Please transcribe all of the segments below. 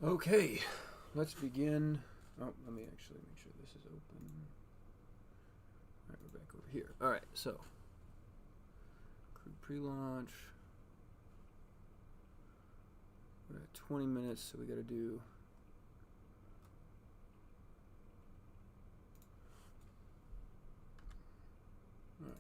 Okay, let's begin. Oh, let me actually make sure this is open. All right, we're back over here. All right, so crew pre-launch. We're at 20 minutes, so we got to do. All right.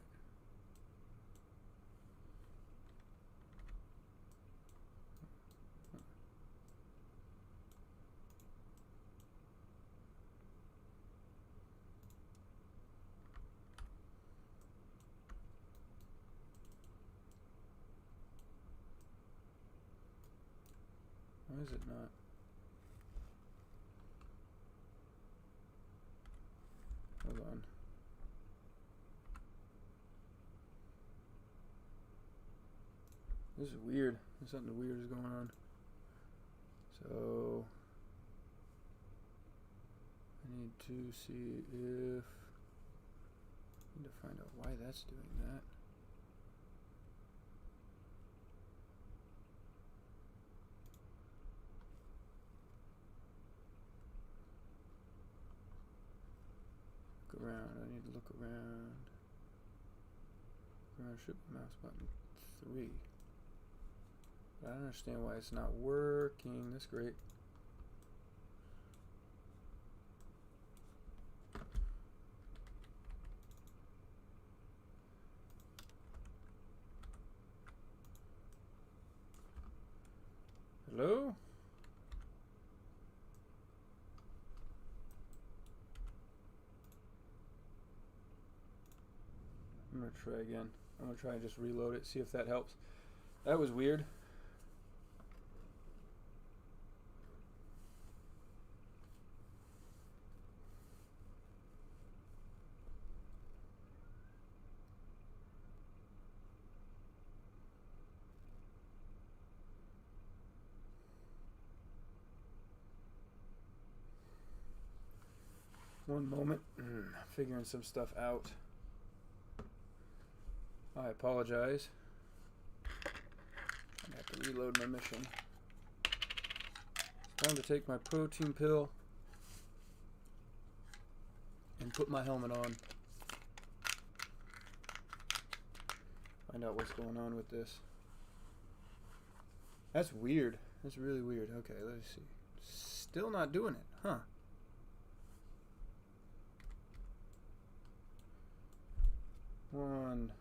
Why is it not? Hold on. This is weird. Something weird is going on. So I need to see if I need to find out why that's doing that. Look around. I need to look around. Look around. Shift mouse button 3. I don't understand why it's not working. That's great. Hello? I'm going to try again. I'm going to try and just reload it, see if that helps. That was weird. One moment. Figuring some stuff out. I apologize. I have to reload my mission. It's time to take my protein pill and put my helmet on. Find out what's going on with this. That's weird. That's really weird. Okay, let's see. Still not doing it, huh? One moment.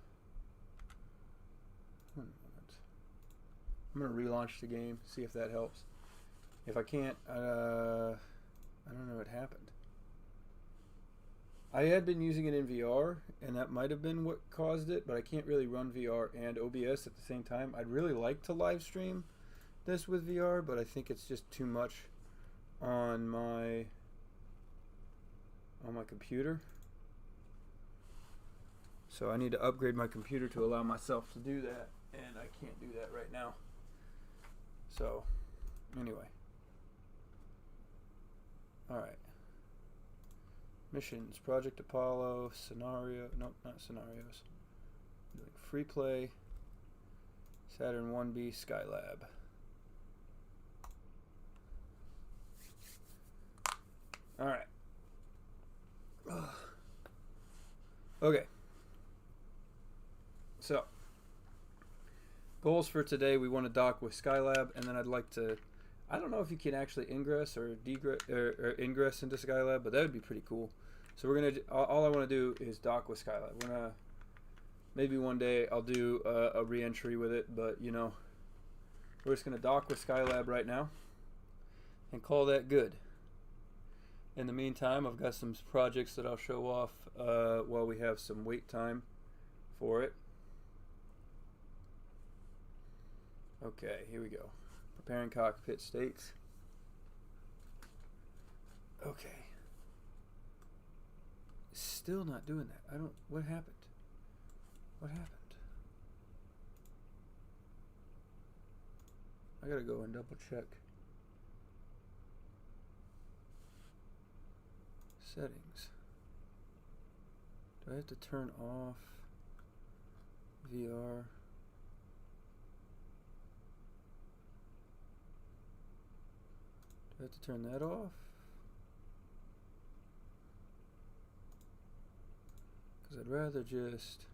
I'm gonna relaunch the game, see if that helps. If I can't, I don't know what happened. I had been using it in VR, and that might have been what caused it, but I can't really run VR and OBS at the same time. I'd really like to live stream this with VR, but I think it's just too much on my computer. So I need to upgrade my computer to allow myself to do that, and I can't do that right now. So, anyway. Alright. Missions, Project Apollo, scenario, nope, not scenarios. I'm doing free play, Saturn 1B, Skylab. Alright. Okay. So, goals for today, we want to dock with Skylab, and then I'd like to, I don't know if you can actually ingress or ingress into Skylab, but that would be pretty cool. So we're going to, all I want to do is dock with Skylab. We're going to, maybe one day I'll do a reentry with it, but you know, we're just going to dock with Skylab right now and call that good. In the meantime, I've got some projects that I'll show off while we have some wait time for it. Okay, here we go. Preparing cockpit states. Okay. Still not doing that. I don't, what happened? What happened? I gotta go and double check. Settings. Do I have to turn off VR? have to turn that off? Because I'd rather just...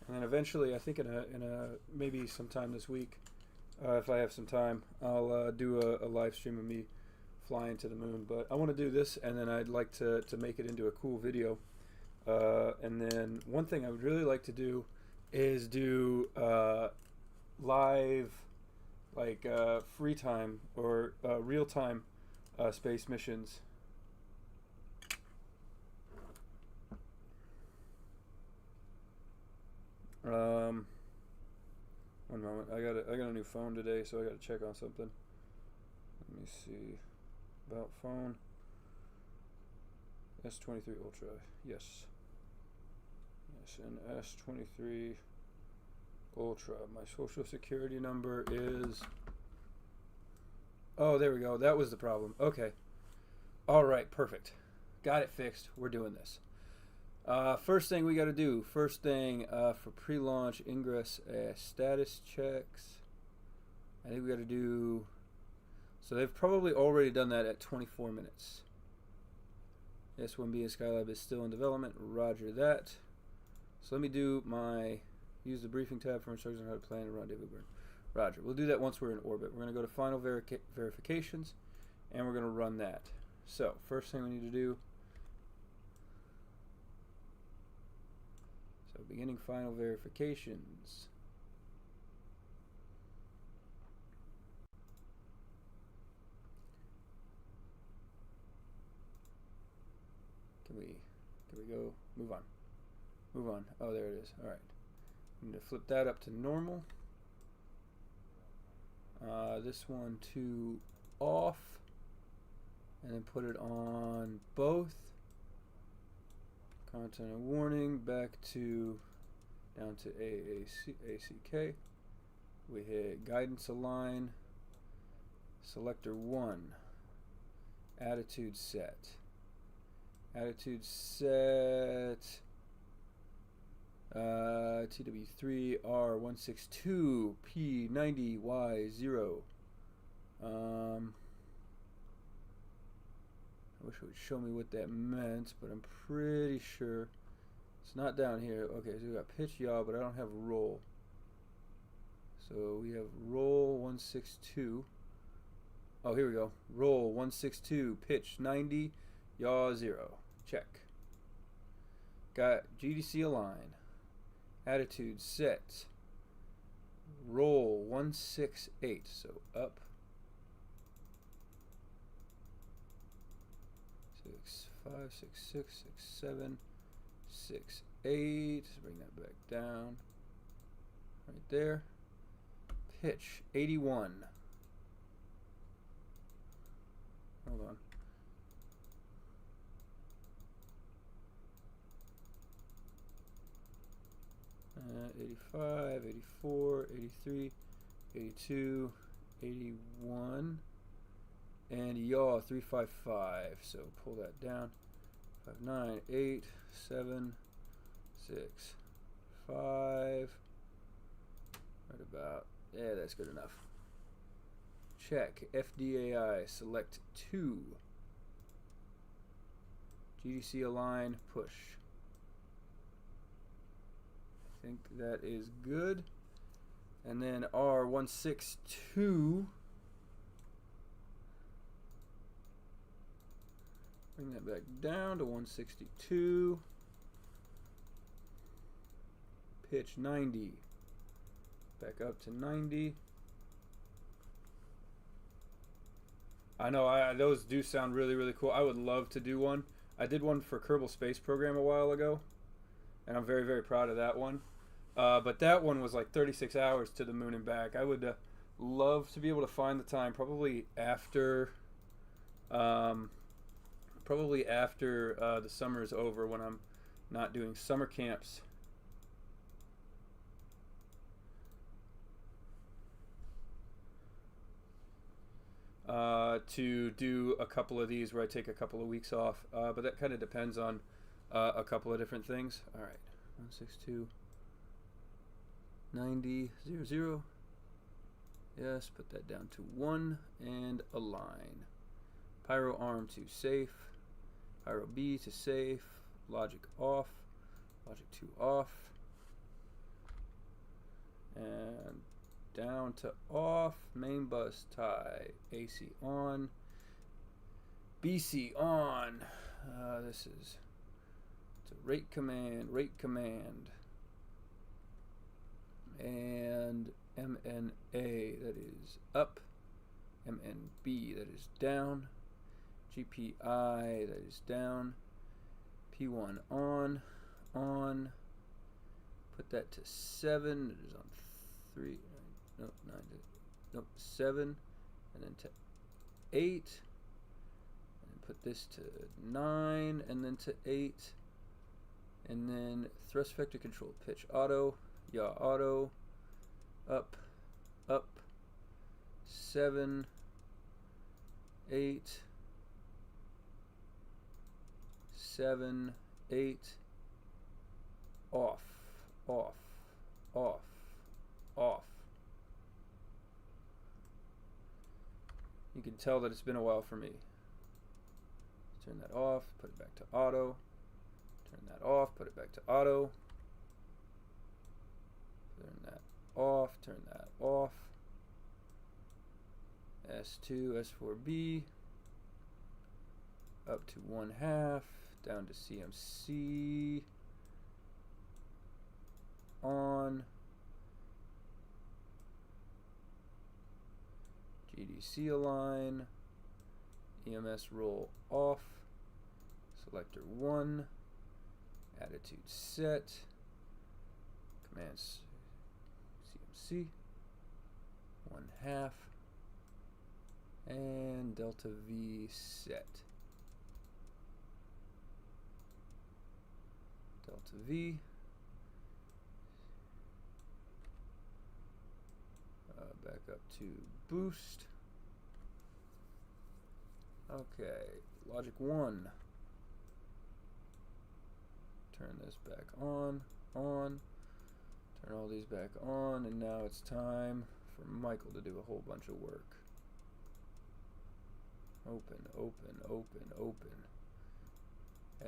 And then eventually, I think in a maybe sometime this week, if I have some time, I'll do a live stream of me flying to the moon. But I want to do this, and then I'd like to make it into a cool video. And then one thing I would really like to do is do live, like free time or real time space missions. One moment. I got a new phone today, so I got to check on something. Let me see. About phone. S23 Ultra. Yes. Yes, and S23 Ultra. My social security number is... Oh, there we go. That was the problem. Okay. All right, perfect. Got it fixed. We're doing this. First thing we got to do, for pre-launch ingress status checks, I think we got to do, so they've probably already done that at 24 minutes. S1B and Skylab is still in development, roger that. So let me do use the briefing tab for instructions on how to plan a rendezvous burn. Roger, we'll do that once we're in orbit. We're going to go to final verifications, and we're going to run that. So, first thing we need to do, beginning final verifications. Can we go? Move on. Move on. Oh, there it is. All right. I'm going to flip that up to normal. This one to off. And then put it on both. Content and warning, back to, down to ACK. We hit guidance align, selector 1, attitude set. Attitude set, TW3R162P90Y0. I wish it would show me what that meant, but I'm pretty sure it's not down here. Okay, so we got pitch yaw, but I don't have roll. So we have roll 162. Oh, here we go. Roll 162, pitch 90, yaw 0. Check. Got GDC align. Attitude set. Roll 168. So up. 5, 6, 6, 6, 7, 6, 8. Bring that back down. Right there. Pitch 81. Hold on. Uh, 85, 84, 83, 82, 81. And yaw 355, so pull that down. 5, 9, 8, 7, 6, 5. Right about, yeah, that's good enough. Check, FDAI, select 2. GDC align, push. I think that is good. And then R162. Bring that back down to 162. Pitch 90. Back up to 90. I know those do sound really, really cool. I would love to do one. I did one for Kerbal Space Program a while ago, and I'm very, very proud of that one. But that one was like 36 hours to the moon and back. I would love to be able to find the time, probably after the summer is over, when I'm not doing summer camps. To do a couple of these where I take a couple of weeks off, but that kind of depends on a couple of different things. All right, 162. 90, 0, 0. Yes, put that down to 1 and align. Pyro arm to safe. Pyro B to safe. Logic off. Logic 2 off. And down to off. Main bus tie. AC on. BC on. This is to rate command. Rate command. And MNA, that is up. MNB, that is down. GPI, that is down. P1 on. Put that to 7. It is on 3. No, 9. Nope, 7. And then to 8. And put this to 9. And then to 8. And then thrust vector control pitch auto. Yaw auto. Up. 7. 8. 7, 8. Off. You can tell that it's been a while for me. Turn that off, put it back to auto. Turn that off, put it back to auto. Turn that off, turn that off. S2, S4B. Up to 1/2, down to CMC. On. GDC align. EMS roll off. Selector 1. Attitude set. Commands CMC. 1/2. And Delta V set. Delta V. Back up to boost. Okay, logic 1. Turn this back on. Turn all these back on, and now it's time for Michael to do a whole bunch of work. Open.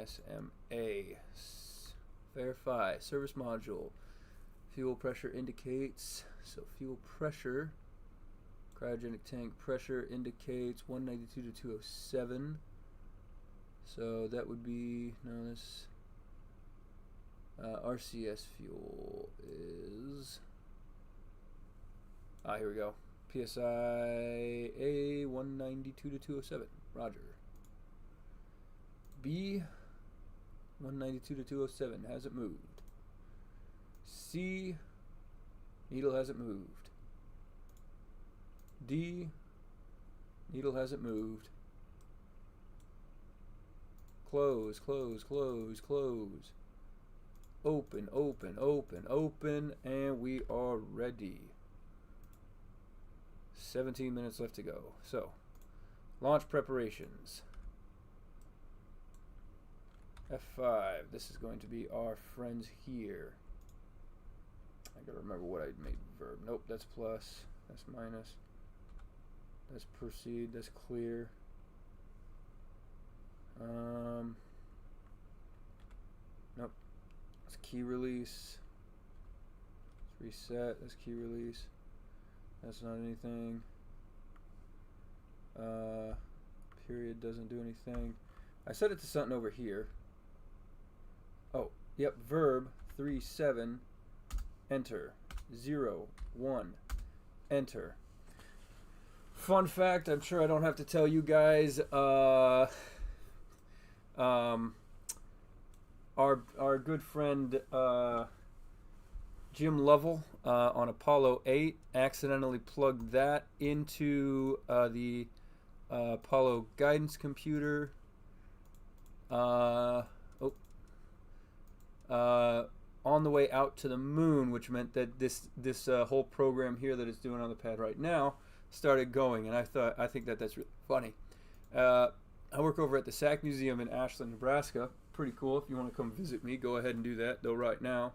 SMA. Verify. Service module. Fuel pressure indicates. So fuel pressure. Cryogenic tank pressure indicates 192 to 207. So that would be, no, this RCS fuel is, here we go. PSI A 192 to 207. Roger. B 192 to 207 hasn't moved. C, needle hasn't moved. D, needle hasn't moved. Close. Open, and we are ready. 17 minutes left to go. So, launch preparations. F5. This is going to be our friends here. I gotta remember what I made verb. Nope, that's plus. That's minus. That's proceed. That's clear. Nope. That's key release. Let's reset. That's key release. That's not anything. Period doesn't do anything. I set it to something over here. Oh, yep. Verb 3-7. Enter. 0, 1. Enter. Fun fact, I'm sure I don't have to tell you guys, our good friend Jim Lovell on Apollo 8 accidentally plugged that into the Apollo guidance computer on the way out to the moon, which meant that this whole program here that it's doing on the pad right now started going, and I think that's really funny. I work over at the SAC Museum in Ashland, Nebraska. Pretty cool. If you want to come visit me, go ahead and do that, though right now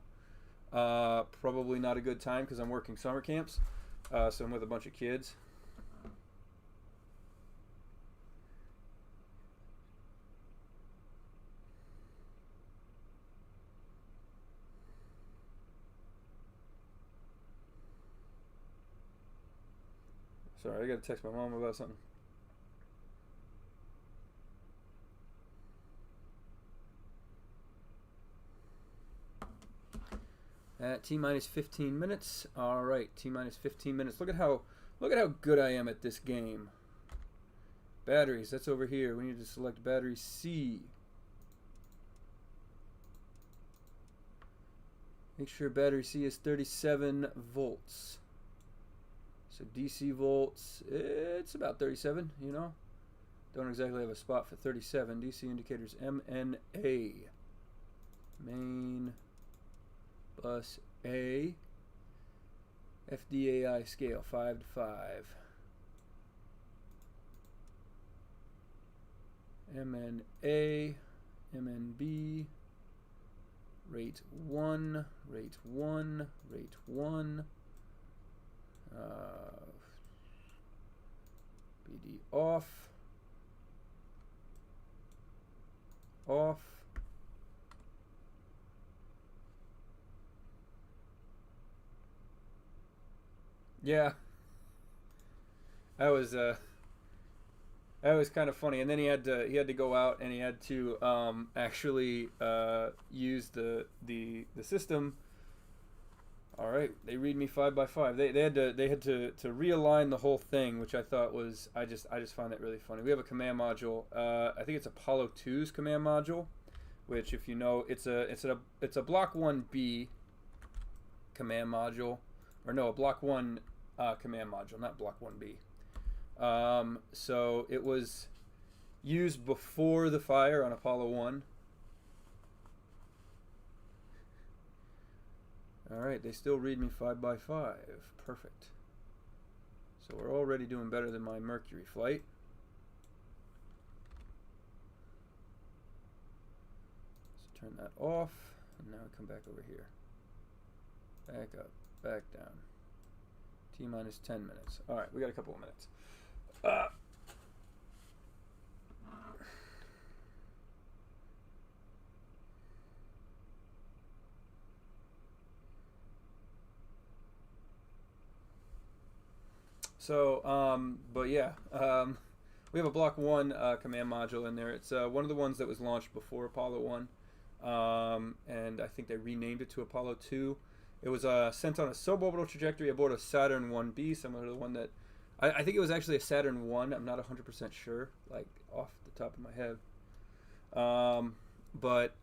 Probably not a good time because I'm working summer camps, so I'm with a bunch of kids. Sorry, I gotta text my mom about something. At T-minus 15 minutes. All right, T-minus 15 minutes. Look at how good I am at this game. Batteries, that's over here. We need to select battery C. Make sure battery C is 37 volts. So DC volts, it's about 37, you know. Don't exactly have a spot for 37. DC indicators MNA. Main bus A. FDAI scale 5 to 5. MNA. MNB. Rate 1. Rate 1. Rate 1. BD off. Off. Yeah, that was kind of funny. And then he had to go out and he had to actually use the system. All right, they read me 5 by 5. They had to realign the whole thing, which I thought was I just find that really funny. We have a command module. I think it's Apollo 2's command module, which, if you know, it's a Block 1B command module, or no, a Block 1 command module, not Block 1B. So it was used before the fire on Apollo 1. All right, they still read me 5 by 5. Perfect. So we're already doing better than my Mercury flight. So turn that off, and now come back over here. Back up, back down. T-minus 10 minutes. All right, we got a couple of minutes. But yeah, we have a Block 1 command module in there. It's one of the ones that was launched before Apollo 1, and I think they renamed it to Apollo 2. It was sent on a suborbital trajectory aboard a Saturn 1B, similar to the one that I think it was actually a Saturn 1. I'm not 100% sure, like off the top of my head. But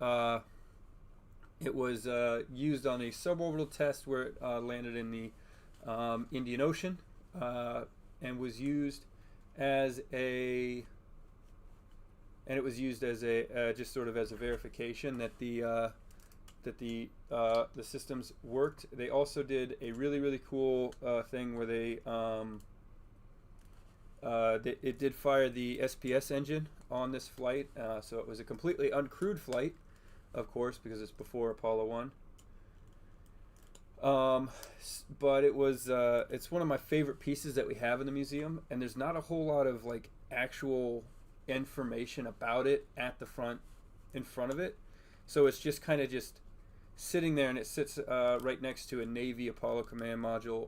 it was used on a suborbital test where it landed in the Indian Ocean. And was used as a just sort of as a verification that the systems worked. They also did a really cool thing where it did fire the SPS engine on this flight, so it was a completely uncrewed flight, of course, because it's before Apollo 1. But it was it's one of my favorite pieces that we have in the museum, and there's not a whole lot of like actual information about it at the front, in front of it, so it's just kind of just sitting there, and it sits right next to a Navy Apollo command module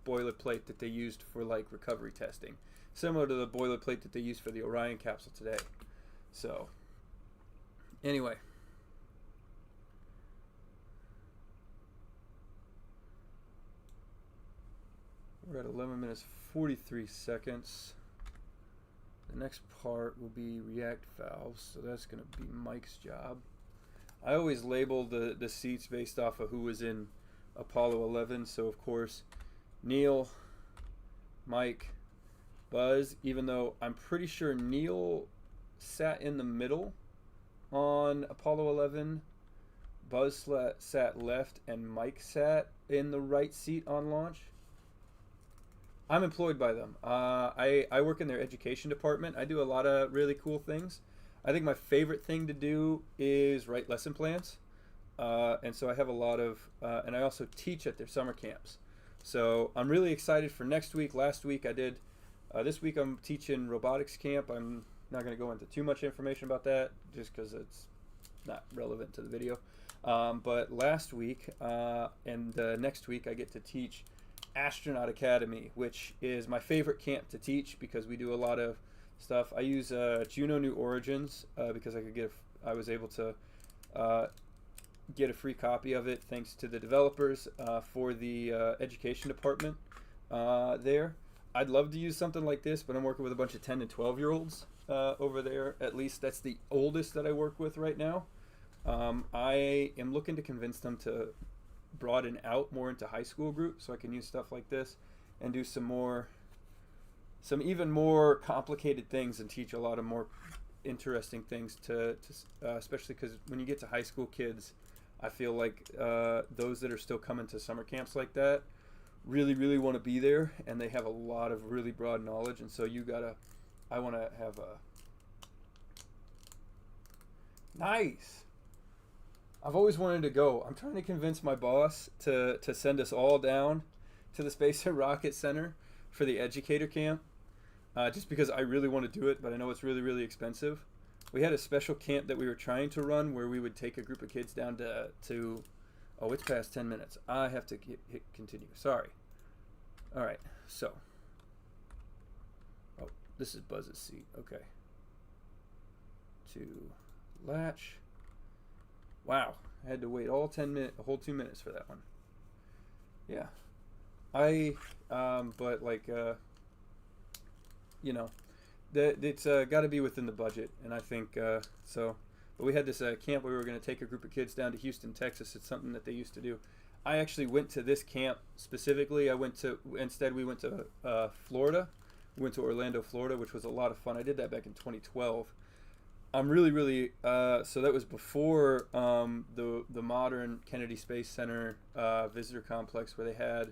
boilerplate that they used for like recovery testing, similar to the boilerplate that they used for the Orion capsule today. So anyway, we're at 11 minutes 43 seconds. The next part will be react valves, so that's going to be Mike's job. I always label the seats based off of who was in Apollo 11, so of course Neil, Mike, Buzz, even though I'm pretty sure Neil sat in the middle on Apollo 11, Buzz sat left, and Mike sat in the right seat on launch. I'm employed by them. I work in their education department. I do a lot of really cool things. I think my favorite thing to do is write lesson plans. and so I have a lot of, and I also teach at their summer camps. So I'm really excited for next week. Last week I did, this week I'm teaching robotics camp. I'm not going to go into too much information about that just because it's not relevant to the video. But last week and next week I get to teach Astronaut Academy, which is my favorite camp to teach because we do a lot of stuff. I use Juno New Origins because I was able to get a free copy of it thanks to the developers for the education department there. I'd love to use something like this, but I'm working with a bunch of 10 and 12-year-olds over there. At least that's the oldest that I work with right now. I am looking to convince them to broaden out more into high school groups so I can use stuff like this and do some even more complicated things and teach a lot of more interesting things especially because when you get to high school kids, I feel like those that are still coming to summer camps like that really want to be there, and they have a lot of really broad knowledge, and so I want to have a nice. I've always wanted to go. I'm trying to convince my boss to send us all down to the Space and Rocket Center for the educator camp, just because I really want to do it, but I know it's really expensive. We had a special camp that we were trying to run where we would take a group of kids down to oh, it's past 10 minutes. I have to hit continue. Sorry. All right, so. Oh, this is Buzz's seat. Okay. To latch. Wow, I had to wait all 10 minutes, a whole 2 minutes for that one. Yeah. But like, you know, it's got to be within the budget, and I think so. But we had this camp where we were going to take a group of kids down to Houston, Texas. It's something that they used to do. I actually went to this camp specifically. Instead we went to Florida. We went to Orlando, Florida, which was a lot of fun. I did that back in 2012. I'm really so that was before the modern Kennedy Space Center visitor complex where they had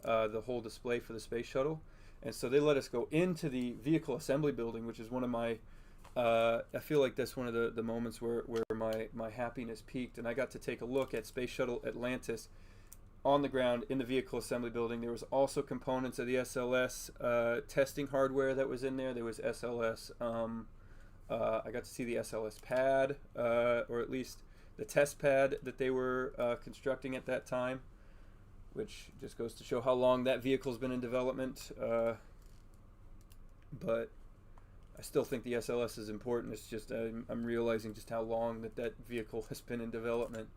the whole display for the space shuttle. And so they let us go into the vehicle assembly building, which is one of my I feel like that's one of the moments where my happiness peaked, and I got to take a look at Space Shuttle Atlantis on the ground in the vehicle assembly building. There was also components of the SLS testing hardware that was in there. There was SLS, I got to see the SLS pad, or at least the test pad that they were constructing at that time, which just goes to show how long that vehicle's been in development. But I still think the SLS is important. It's just I'm realizing just how long that vehicle has been in development.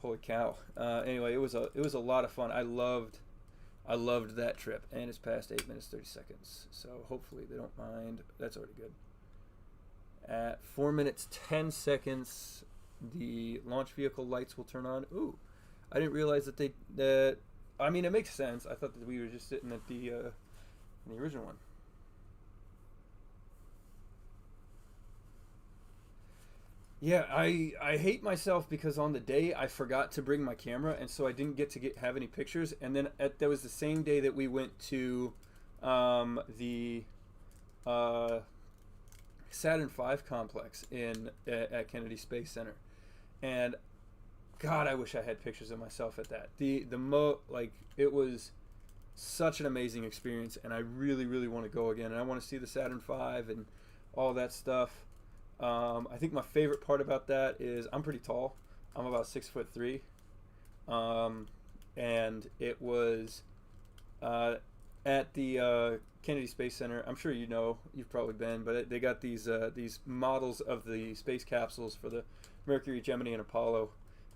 Holy cow! Anyway, it was a lot of fun. I loved that trip, and it's past 8 minutes 30 seconds. So hopefully they don't mind. That's already good. At 4 minutes 10 seconds, the launch vehicle lights will turn on. Ooh, I didn't realize that I mean, it makes sense. I thought that we were just sitting at the original one. Yeah, I hate myself because on the day I forgot to bring my camera, and so I didn't get to have any pictures. And then that was the same day that we went to the Saturn V complex at Kennedy Space Center, and God, I wish I had pictures of myself at that. It was such an amazing experience, and I really want to go again. And I want to see the Saturn V and all that stuff. I think my favorite part about that is I'm pretty tall. I'm about 6'3", and it was at the Kennedy Space Center. I'm sure you know, you've probably been, but they got these models of the space capsules for the Mercury, Gemini, and Apollo.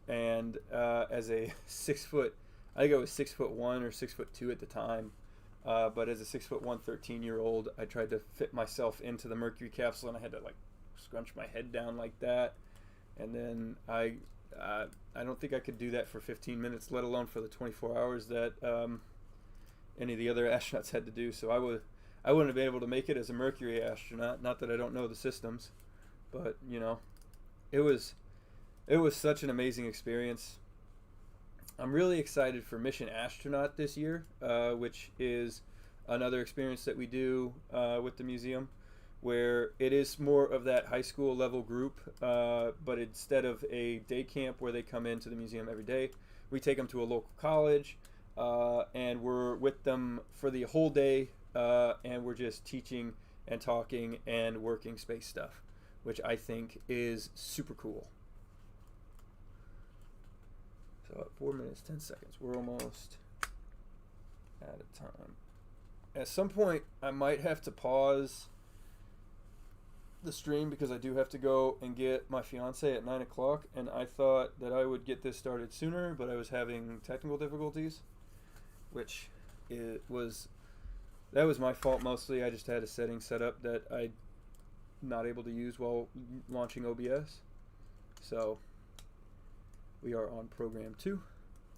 And as a 6 foot, I think I was 6'1" or 6'2" at the time. But as a 6'1", 13-year-old, I tried to fit myself into the Mercury capsule, and I had to like scrunch my head down like that. And then I don't think I could do that for 15 minutes, let alone for the 24 hours that any of the other astronauts had to do. So I wouldn't have been able to make it as a Mercury astronaut. Not that I don't know the systems, but you know, it was such an amazing experience. I'm really excited for Mission Astronaut this year, which is another experience that we do with the museum. where it is more of that high school level group, but instead of a day camp where they come into the museum every day, we take them to a local college, and we're with them for the whole day, and we're just teaching and talking and working space stuff, which I think is super cool. So at 4 minutes, 10 seconds, we're almost out of time. At some point, I might have to pause the stream because I do have to go and get my fiance at 9 o'clock, and I thought that I would get this started sooner, but I was having technical difficulties, which that was my fault mostly. I just had a setting set up that I'm not able to use while launching OBS. So we are on program 2.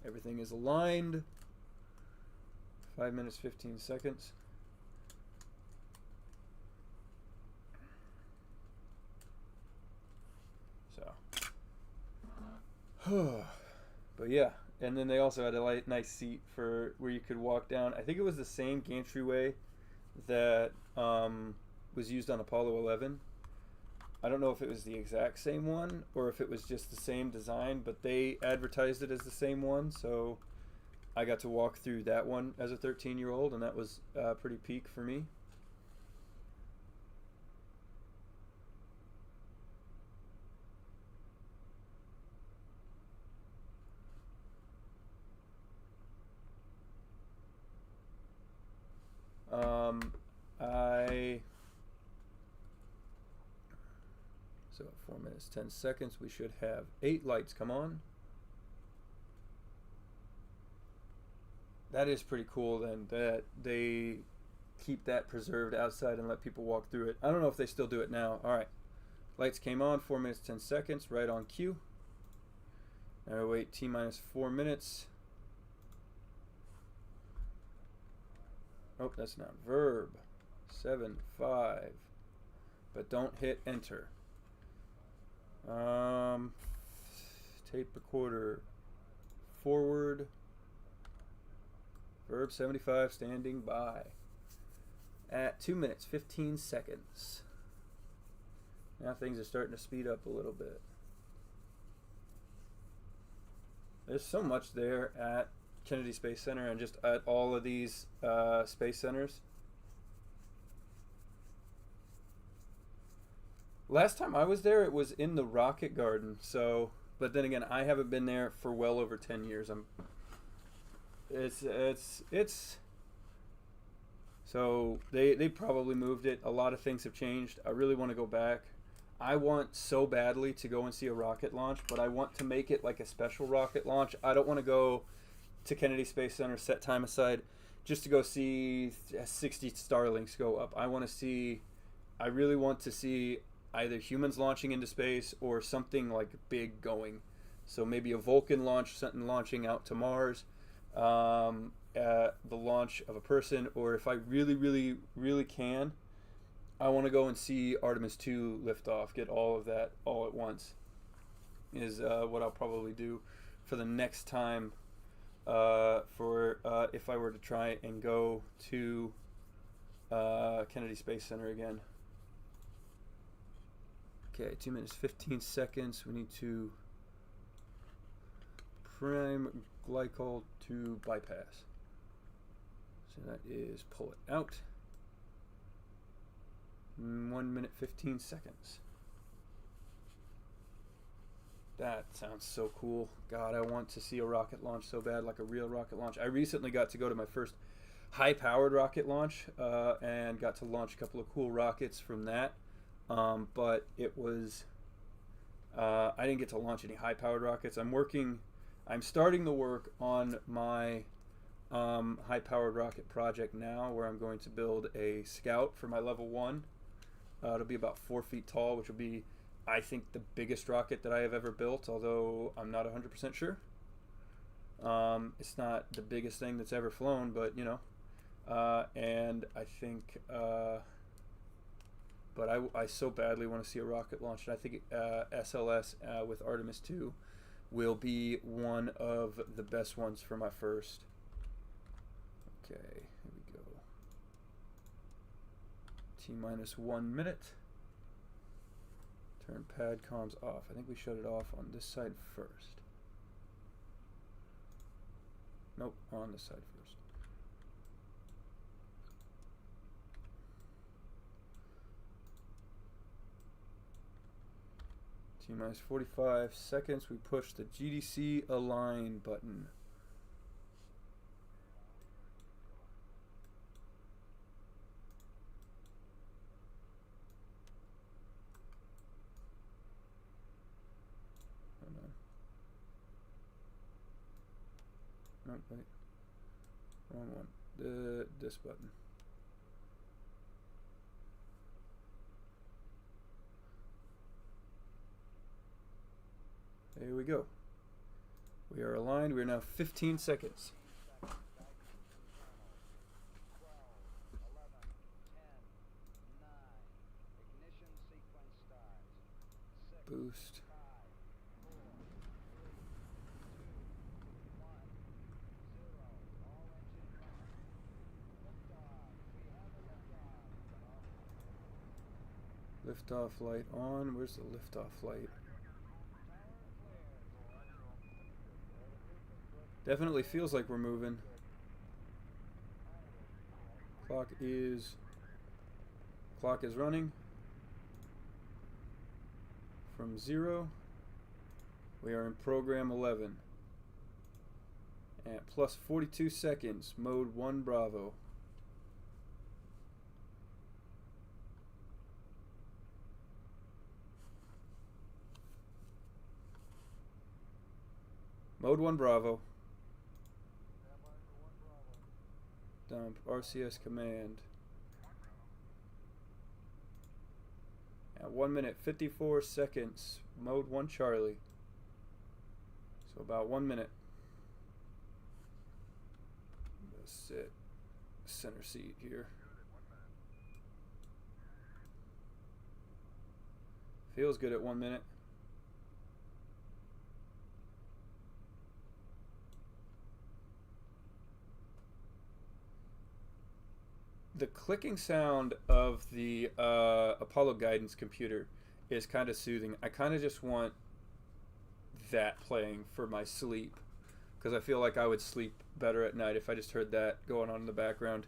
Everything is aligned. 5 minutes, 15 seconds. So, but yeah, and then they also had a nice seat for where you could walk down. I think it was the same gantry that was used on Apollo 11. I don't know if it was the exact same one or if it was just the same design, but they advertised it as the same one, so I got to walk through that one as a 13-year-old, and that was pretty peak for me. So 4 minutes, 10 seconds, we should have 8 lights come on. That is pretty cool then, that they keep that preserved outside and let people walk through it. I don't know if they still do it now. All right, lights came on, 4 minutes, 10 seconds, right on cue. Now we wait T-minus 4 minutes. Oh, that's not verb. 7, 5. But don't hit enter. Tape recorder forward. Verb 75 standing by. At 2 minutes, 15 seconds. Now things are starting to speed up a little bit. There's so much there at Kennedy Space Center and just at all of these space centers. Last time I was there, it was in the Rocket Garden. So, but then again, I haven't been there for well over 10 years. It's. So they probably moved it. A lot of things have changed. I really want to go back. I want so badly to go and see a rocket launch, but I want to make it like a special rocket launch. I don't want to go to Kennedy Space Center, set time aside, just to go see 60 Starlinks go up. I really want to see either humans launching into space or something like big going. So maybe a Vulcan launch, something launching out to Mars, the launch of a person, or if I really, really, really can, I want to go and see Artemis 2 lift off, get all of that all at once, is what I'll probably do for the next time if I were to try and go to Kennedy Space Center again. Okay, 2 minutes, 15 seconds. We need to prime glycol to bypass. So that is pull it out. 1 minute, 15 seconds. That sounds so cool. God, I want to see a rocket launch so bad, like a real rocket launch. I recently got to go to my first high-powered rocket launch and got to launch a couple of cool rockets from that. But it was, I didn't get to launch any high-powered rockets. I'm starting to work on my high-powered rocket project now, where I'm going to build a Scout for my level 1. It'll be about 4 feet tall, which will be, I think, the biggest rocket that I have ever built, although I'm not 100% sure. It's not the biggest thing that's ever flown, but, you know, and I think... but I so badly want to see a rocket launch, and I think SLS with Artemis 2 will be one of the best ones for my first. Okay, here we go. T-minus 1 minute. Turn pad comms off. I think we shut it off on this side first. Nope, on this side first. T-minus 45 seconds. We push the GDC align button. Oh, wait. Wrong one. This button. There we go. We are aligned. We are now 15 seconds. Boost. Liftoff light on. Where's the liftoff light? Definitely feels like we're moving. Clock is running from 0. We are in program 11 at plus 42 seconds. Mode 1 Bravo. Mode 1 Bravo. Dump RCS command. At 1 minute 54 seconds. Mode 1 Charlie. So about 1 minute. Let's sit center seat here. Feels good at 1 minute. The clicking sound of the Apollo guidance computer is kind of soothing. I kind of just want that playing for my sleep, because I feel like I would sleep better at night if I just heard that going on in the background.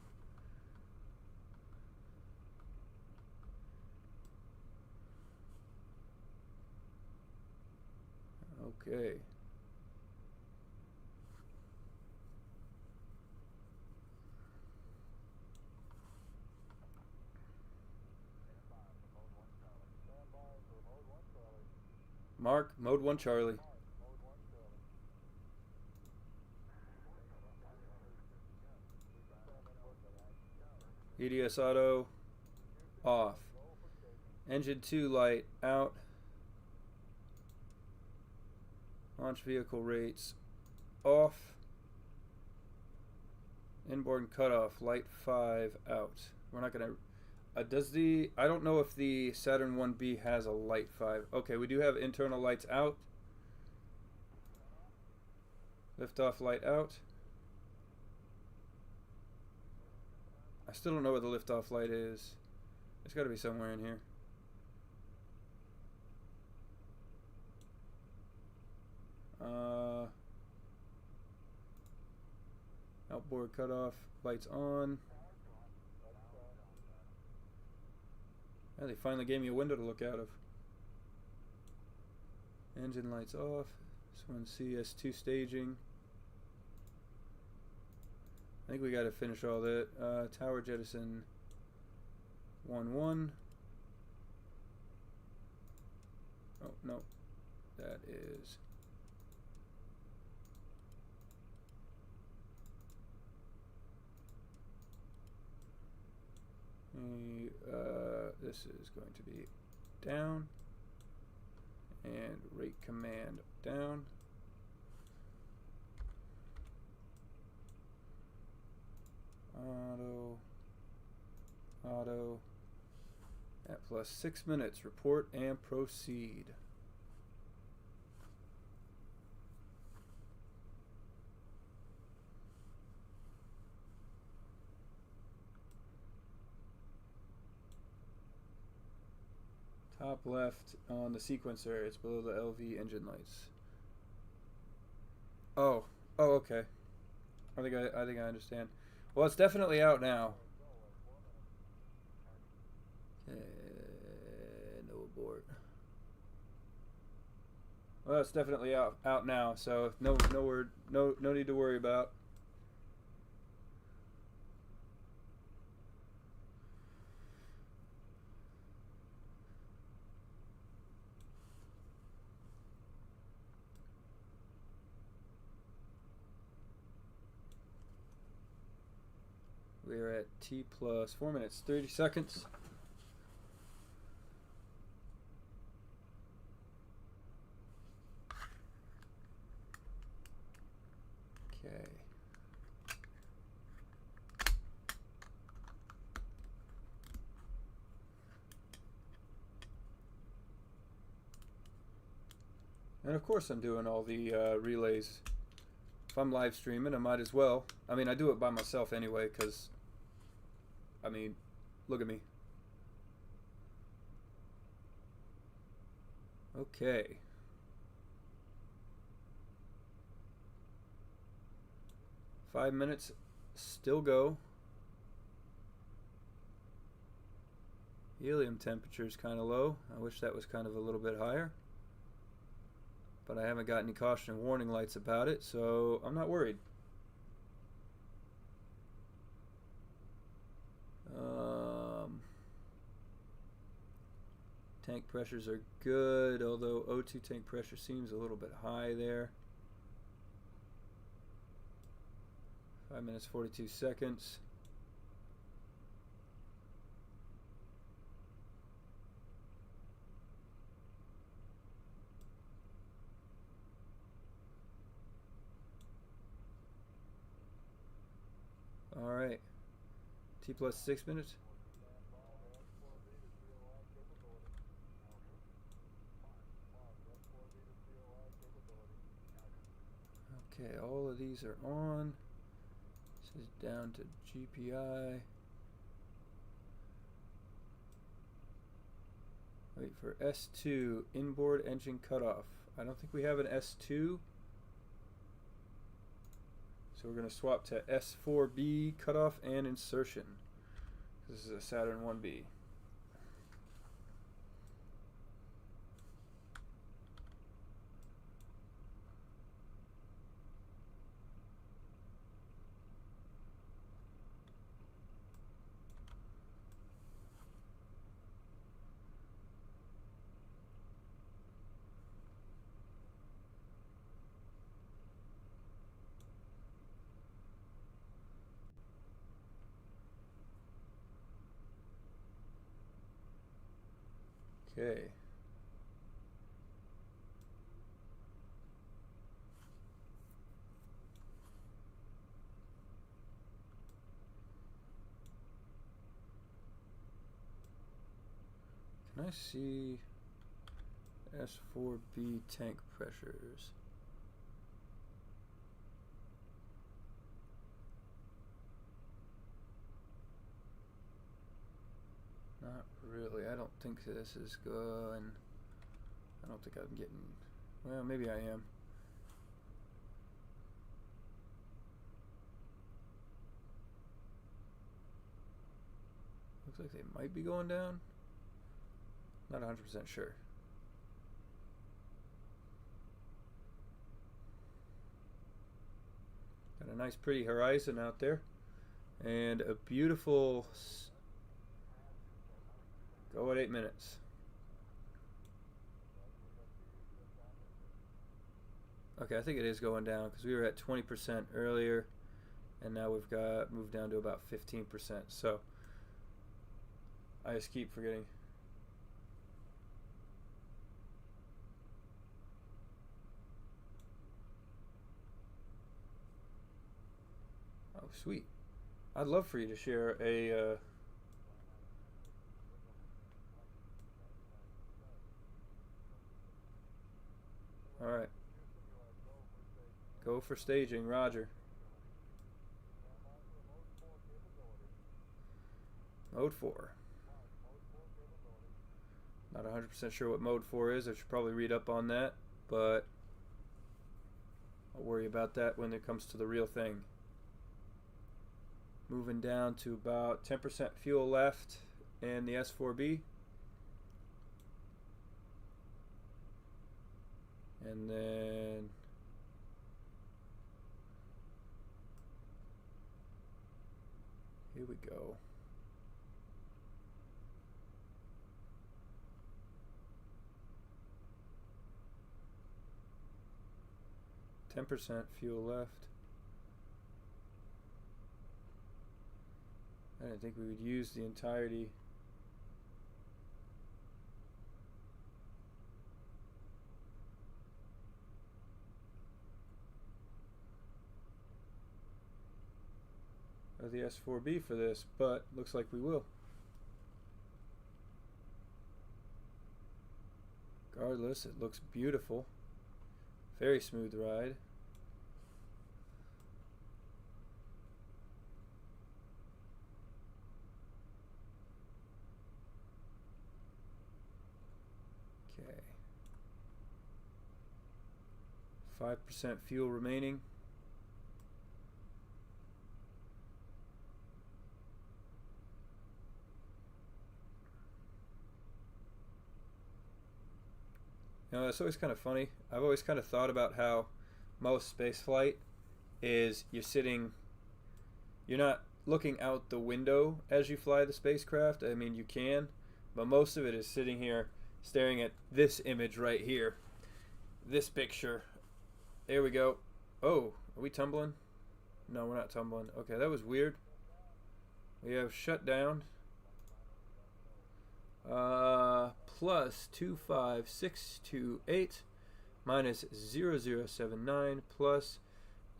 Okay. Mark, mode 1 Charlie. EDS auto off. Engine 2 light out. Launch vehicle rates off. Inboard cutoff light 5 out. We're not gonna. I don't know if the Saturn 1B has a light 5. Okay, we do have internal lights out. Liftoff light out. I still don't know where the liftoff light is. It's got to be somewhere in here. Outboard cutoff, lights on. Yeah, they finally gave me a window to look out of. Engine lights off. This one's CS2 staging. I think we got to finish all that. Tower jettison 1-1. Oh, no. That is... this is going to be down. And rate command down. Auto at plus 6 minutes. Report and proceed. Top left on the sequencer. It's below the LV engine lights. Oh. Oh, okay. I think I understand. Well, it's definitely out now. No abort. Well, it's definitely out now, so no need to worry about. We are at T plus 4 minutes 30 seconds. Okay. And of course I'm doing all the relays. If I'm live streaming, I might as well. I mean, I do it by myself anyway, because, I mean, look at me. Okay. Five minutes, still go. Helium temperature is kind of low. I wish that was kind of a little bit higher. But I haven't got any caution and warning lights about it, so I'm not worried. Tank pressures are good, although O2 tank pressure seems a little bit high there. 5 minutes 42 seconds. All right. T plus 6 minutes. Okay, all of these are on. This is down to GPI. Wait for S2, inboard engine cutoff. I don't think we have an S2. So we're going to swap to S4B cutoff and insertion. This is a Saturn 1B. Okay. Can I see S4B tank pressures? Not really. I don't think this is going. I don't think I'm getting. Well, maybe I am. Looks like they might be going down. Not 100% sure. Got a nice pretty horizon out there. And a beautiful... Go at 8 minutes. Okay, I think it is going down because we were at 20% earlier. And now we've got moved down to about 15%. So I just keep forgetting. Oh, sweet. I'd love for you to share a... Alright. Go for staging, Roger. Mode 4. Not 100% sure what mode 4 is. I should probably read up on that, but I'll worry about that when it comes to the real thing. Moving down to about 10% fuel left in the S4B. And then here we go. %, fuel left. I didn't think we would use the entirety. Of the S4B for this, but looks like we will. Regardless, it looks beautiful. Very smooth ride. Okay. 5% fuel remaining. You know, it's always kind of funny. I've always kind of thought about how most space flight is you're not looking out the window as you fly the spacecraft. I mean, you can, but most of it is sitting here staring at this image right here. This picture. There we go. Oh, are we tumbling? No, we're not tumbling. Okay, that was weird. We have shut down. Plus 25628 minus 0079 plus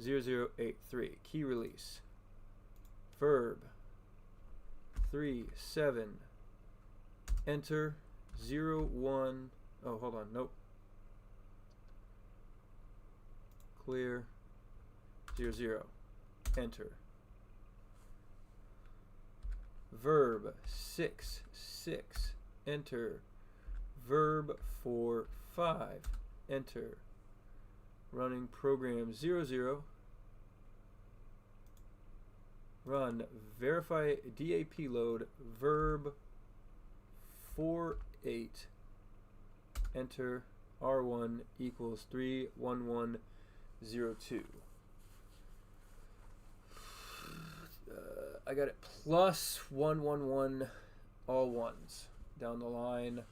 0083. Key release. Verb 37. Enter 01. Oh, hold on. Nope. Clear 00. Enter. Verb 66. Enter. Verb 45. Enter. Running program 00. Run verify DAP load verb 48. Enter. R1 equals 31102. I got it plus 111 all ones down the line.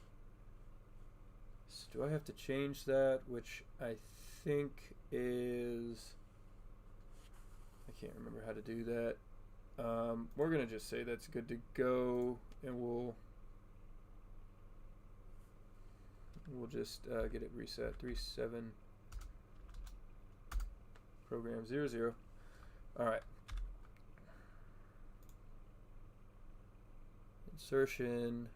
So do I have to change that? Which I think is, I can't remember how to do that. We're gonna just say that's good to go, and we'll just get it reset. 37 program 00. All right. Insertion.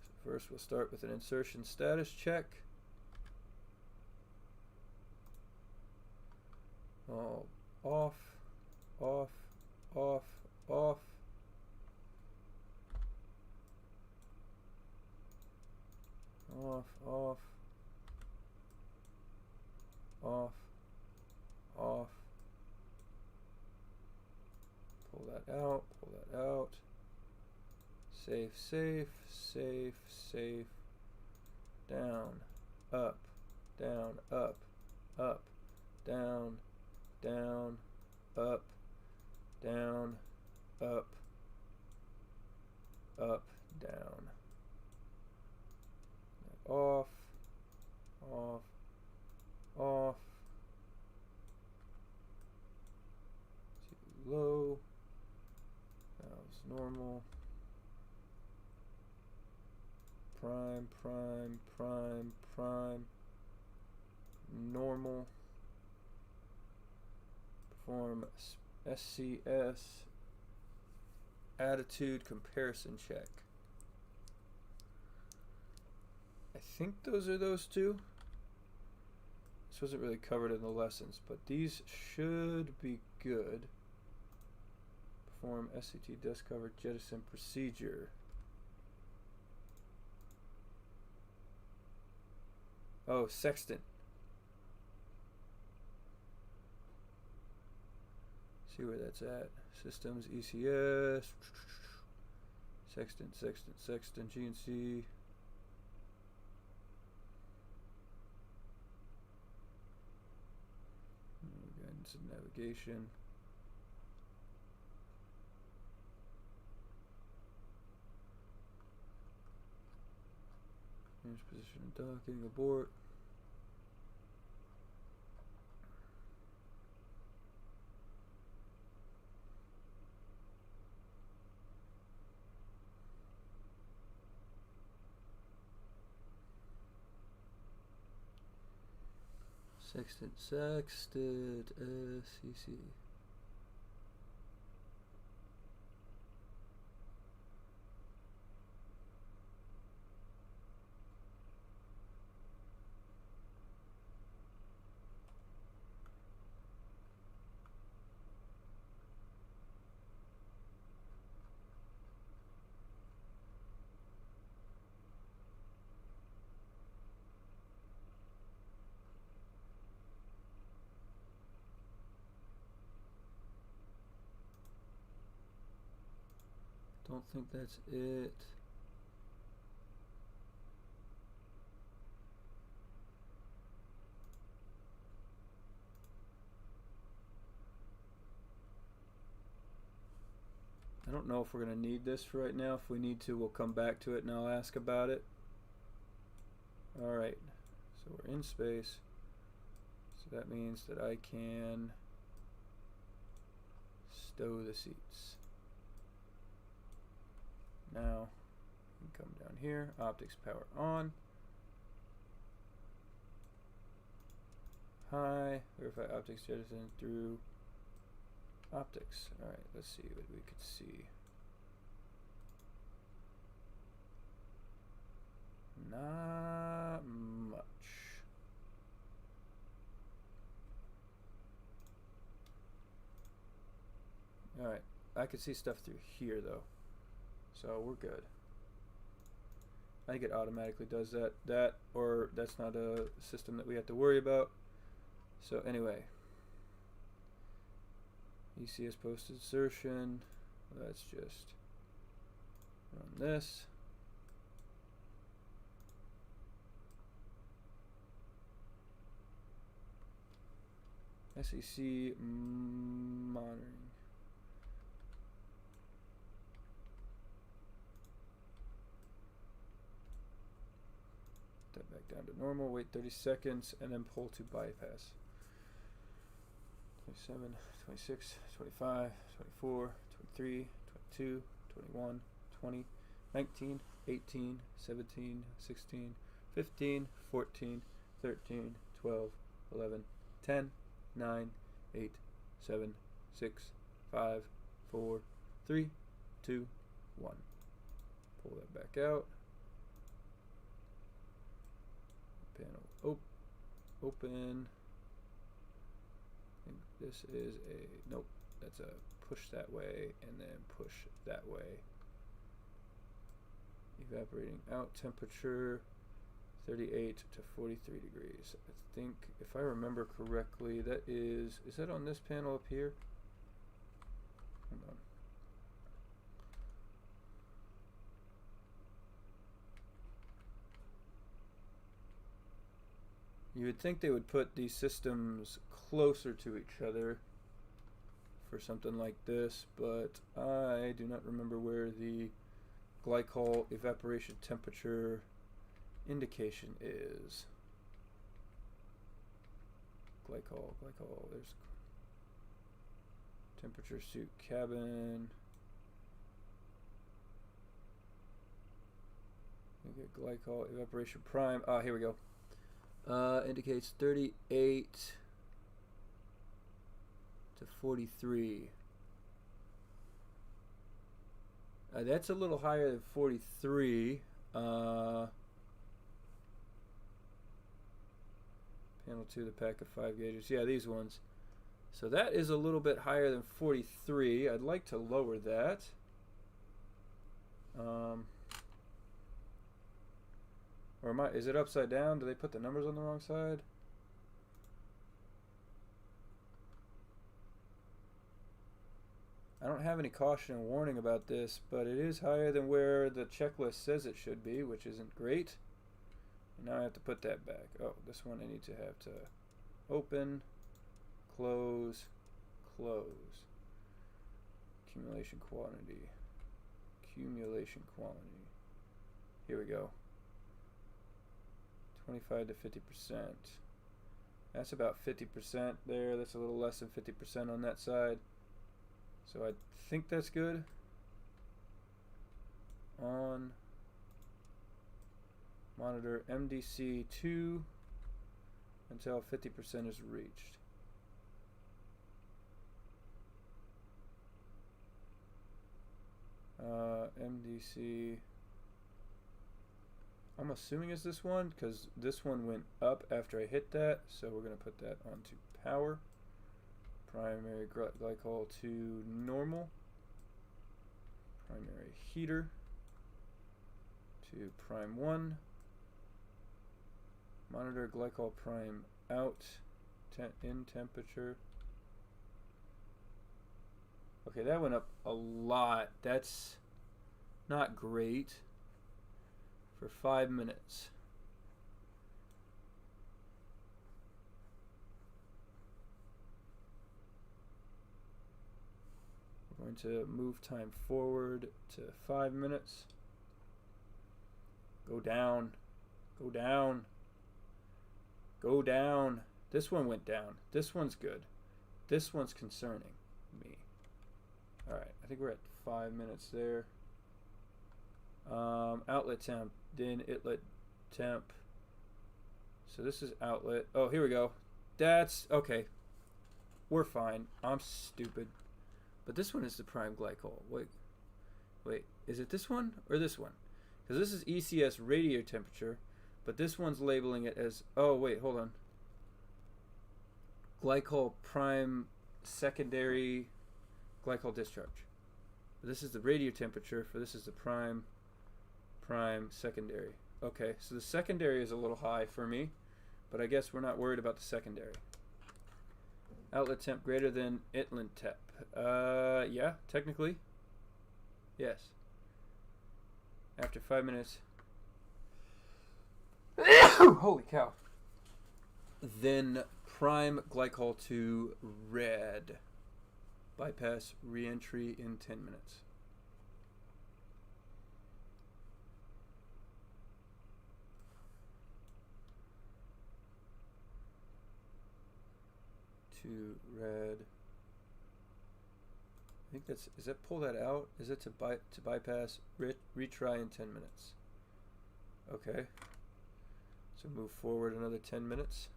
So first we'll start with an insertion status check. Off, off, off, off, off. Off, off, off, off. Pull that out, pull that out. Safe, safe, safe, safe. Down, up, down, up, up, down, down, up, down, up, up, down. Off, off, off. Too low. That was normal. Prime, prime, prime, prime. Normal. Perform SCS attitude comparison check. I think those are those two. This wasn't really covered in the lessons, but these should be good. perform SCT dust cover jettison procedure. Oh, sextant. See where that's at. Systems, ECS, sextant, GNC. Guidance and navigation. Change position and docking, abort. Sextant, SCC. Don't think that's it. I don't know if we're going to need this for right now. If we need to, we'll come back to it and I'll ask about it. Alright, so we're in space. So that means that I can stow the seats. Now, you can come down here, optics power on. High, verify optics jettison through optics. Alright, let's see what we could see. Not much. Alright, I could see stuff through here though. So we're good. I think it automatically does that, or that's not a system that we have to worry about. So anyway, ECS post insertion, let's just run this. SEC monitoring. That back down to normal, wait 30 seconds, and then pull to bypass. 27, 26, 25, 24, 23, 22, 21, 20, 19, 18, 17, 16, 15, 14, 13, 12, 11, 10, 9, 8, 7, 6, 5, 4, 3, 2, 1. Pull that back out. Panel open. I think this is a, nope, that's a push that way and then push that way. Evaporating out temperature 38 to 43 degrees. I think if I remember correctly, that is that on this panel up here? Hold on. You would think they would put these systems closer to each other for something like this, but I do not remember where the glycol evaporation temperature indication is. Glycol, there's temperature suit cabin. You get glycol evaporation prime. Ah, here we go. Indicates 38 to 43. That's a little higher than 43. Panel 2, the pack of 5 gauges. Yeah, these ones. So that is a little bit higher than 43. I'd like to lower that. Or is it upside down? Do they put the numbers on the wrong side? I don't have any caution and warning about this, but it is higher than where the checklist says it should be, which isn't great. And now I have to put that back. Oh, this one I need to have to open, close, close. Accumulation quantity. Accumulation quantity. Here we go. 25 to 50%. That's about 50% there. That's a little less than 50% on that side. So I think that's good. On monitor MDC 2 until 50% is reached. MDC, I'm assuming is this one because this one went up after I hit that, so we're going to put that onto power. Primary glycol to normal. Primary heater to prime 1. Monitor glycol prime out, in temperature. Okay, that went up a lot. That's not great for 5 minutes. We're going to move time forward to 5 minutes. Go down. Go down. Go down. This one went down. This one's good. This one's concerning me. Alright, I think we're at 5 minutes there. Outlet temp, then inlet temp. So this is outlet. Oh, here we go. That's okay. We're fine. I'm stupid. But this one is the prime glycol. Wait, is it this one or this one? Because this is ECS radio temperature, but this one's labeling it as, oh wait, hold on. Glycol prime secondary glycol discharge. This is the radio temperature for this is the prime secondary. Okay, so the secondary is a little high for me, but I guess we're not worried about the secondary. Outlet temp greater than inlet temp. Yeah, technically. Yes. After 5 minutes. Holy cow. Then prime glycol to red. Bypass reentry in 10 minutes. To red. I think that's, is that pull that out? Is it to bypass retry in 10 minutes? Okay. So move forward another 10 minutes.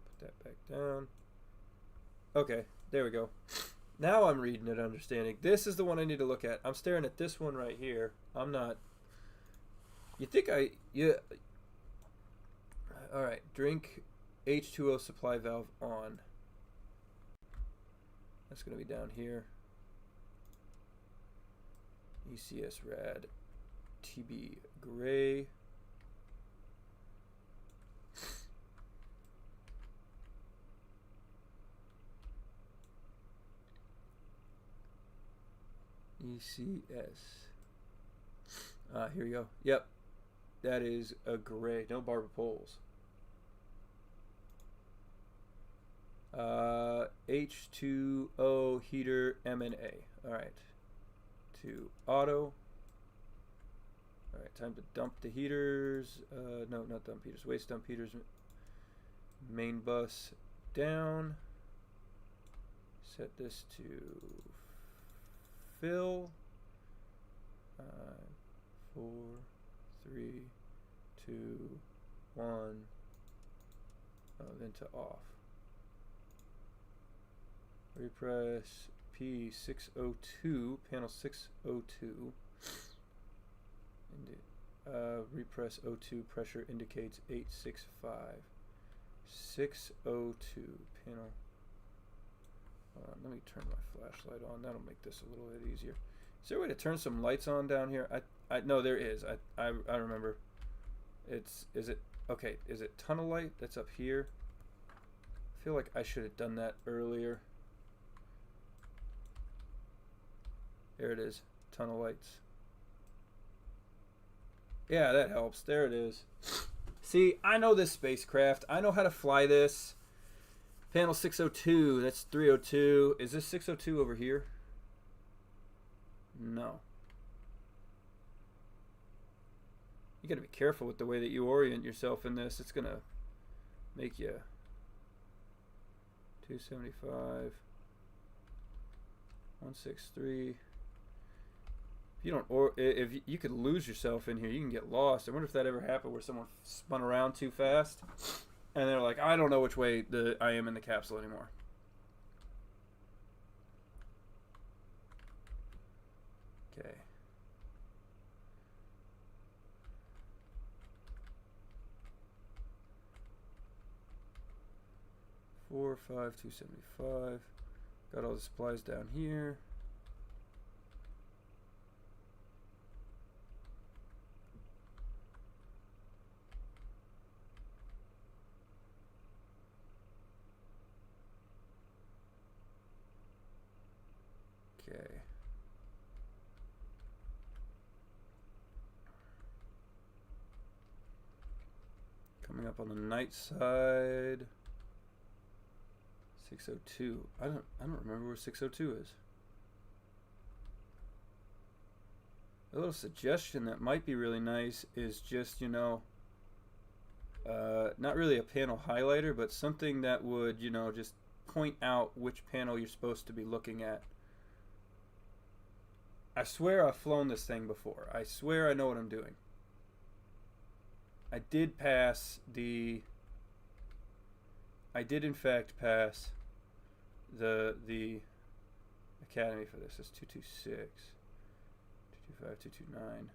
Put that back down. Okay, there we go. Now I'm reading it, understanding. This is the one I need to look at. I'm staring at this one right here. I'm not. You think yeah. All right, drink H2O supply valve on. That's going to be down here. ECS rad TB gray. ECS. Here we go. Yep. That is a gray. No barber poles. H2O heater MNA. Alright. To auto. Alright, time to dump the heaters. No, not dump heaters. Waste dump heaters. Main bus down. Set this to fill. 4, 3, 2, 1. Then to off. Repress P602, panel 602. Repress O2 pressure indicates 865. 602 panel. Let me turn my flashlight on. That'll make this a little bit easier. Is there a way to turn some lights on down here? I no, there is. I remember. Is it tunnel light that's up here? I feel like I should have done that earlier. There it is. Tunnel lights. Yeah, that helps. There it is. See, I know this spacecraft. I know how to fly this. Panel 602. That's 302. Is this 602 over here? No. You gotta be careful with the way that you orient yourself in this. It's gonna make you 275, 163. If you don't, or if you could lose yourself in here, you can get lost. I wonder if that ever happened where someone spun around too fast, and they're like, I don't know which way I am in the capsule anymore. Okay. Four, 5, 275. Got all the supplies down here. Okay. Coming up on the night side. 602. I don't remember where 602 is. A little suggestion that might be really nice is just, you know, not really a panel highlighter, but something that would, you know, just point out which panel you're supposed to be looking at. I swear I've flown this thing before. I swear I know what I'm doing. I did in fact pass the academy for this. It's 226, 225, 229.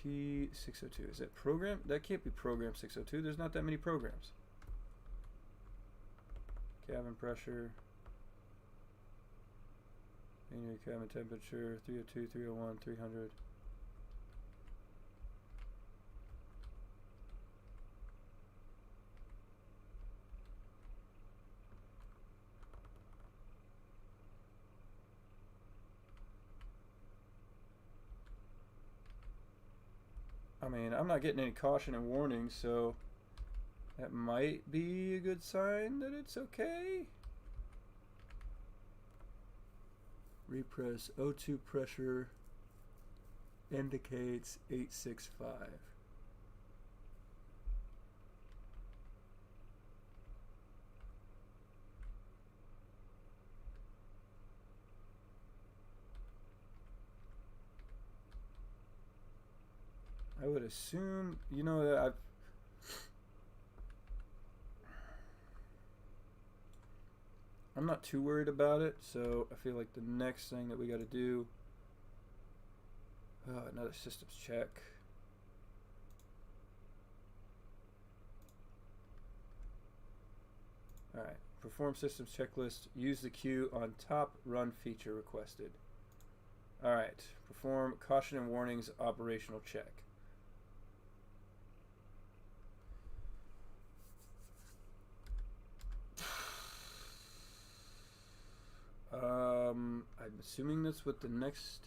P602. Is that program? That can't be program 602. There's not that many programs. Cabin pressure. Linear cabin temperature. 302, 301, 300. I mean, I'm not getting any caution and warning, so that might be a good sign that it's okay. Repress O2 pressure indicates 865. I would assume, you know, that I'm not too worried about it, so I feel like the next thing that we got to do, another systems check. All right, perform systems checklist. Use the queue on top run feature requested. All right, perform caution and warnings operational check. I'm assuming that's what the next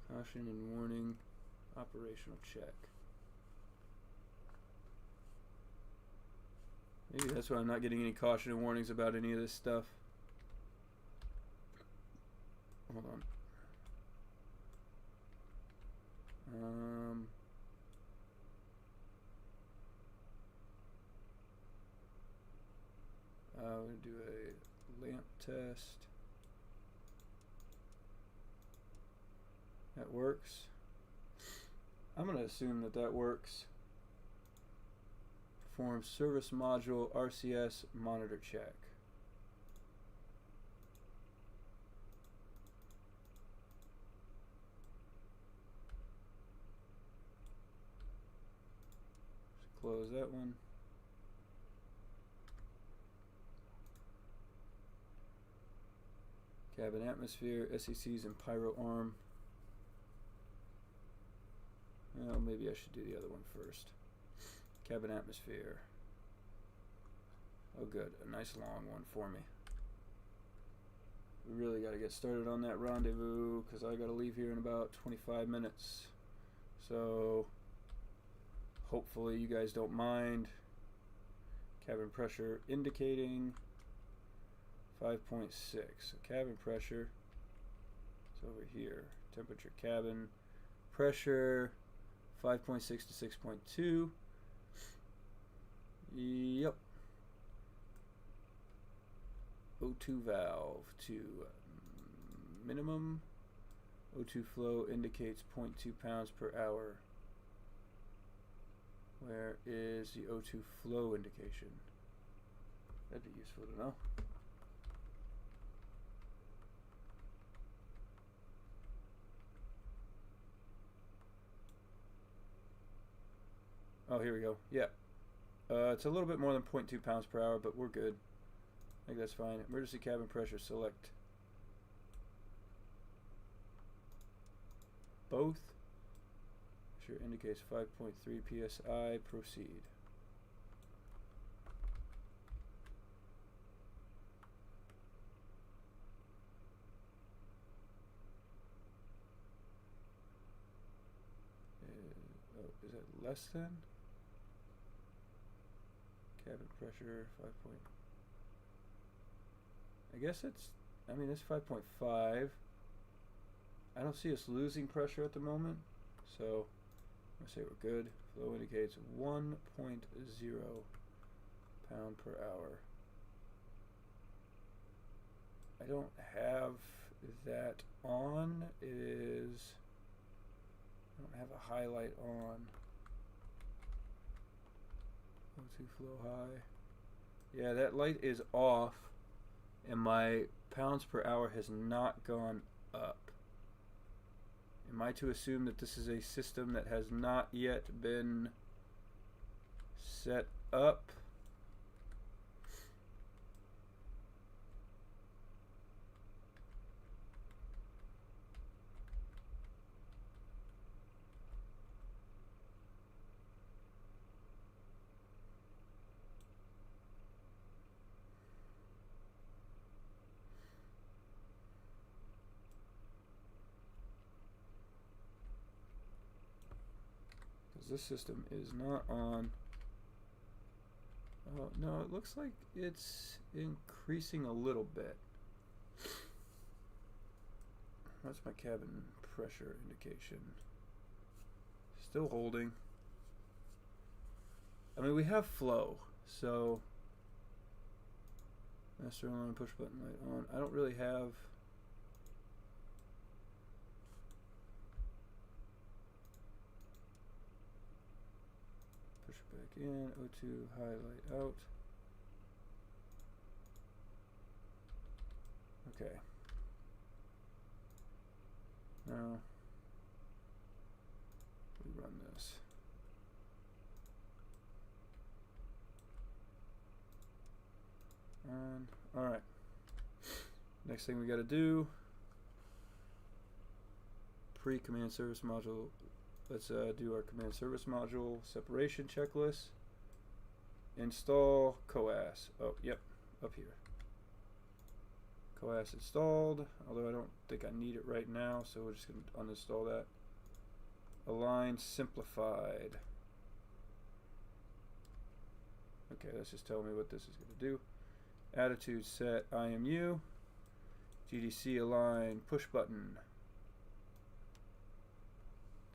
caution and warning operational check. Maybe that's why I'm not getting any caution and warnings about any of this stuff. Hold on. We're going to do a lamp test. That works. I'm going to assume that that works. Perform service module RCS monitor check. close that one. Cabin atmosphere, SECs and pyro arm. Well, maybe I should do the other one first. Cabin atmosphere. Oh good, a nice long one for me. We really got to get started on that rendezvous because I got to leave here in about 25 minutes. So hopefully you guys don't mind. Cabin pressure indicating 5.6. So cabin pressure is over here. Temperature cabin pressure 5.6 to 6.2. Yep. O2 valve to minimum. O2 flow indicates 0.2 pounds per hour. Where is the O2 flow indication? That'd be useful to know. Oh, here we go. Yeah. It's a little bit more than 0.2 pounds per hour, but we're good. I think that's fine. Emergency cabin pressure, select both. Sure indicates 5.3 psi. Proceed. Oh, is that less than? Cabin pressure 5. I guess it's, I mean, it's 5.5. I don't see us losing pressure at the moment, so I'm gonna say we're good. Flow indicates 1.0 pound per hour. I don't have that on. It is, I don't have a highlight on. O2 flow high. Yeah, that light is off, and my pounds per hour has not gone up. Am I to assume that this is a system that has not yet been set up? This system is not on. Oh, no, it looks like it's increasing a little bit. That's my cabin pressure indication. Still holding. I mean, we have flow, so master alarm, push button light on. I don't really have. Back in, O2 highlight out. Okay. Now we run this. On. All right. Next thing we got to do. Pre-command service module. Let's do our command service module separation checklist. Install COAS. Oh, yep, up here. COAS installed, although I don't think I need it right now, so we're just going to uninstall that. Align simplified. Okay, let's just tell me what this is going to do. Attitude set IMU. GDC align push button.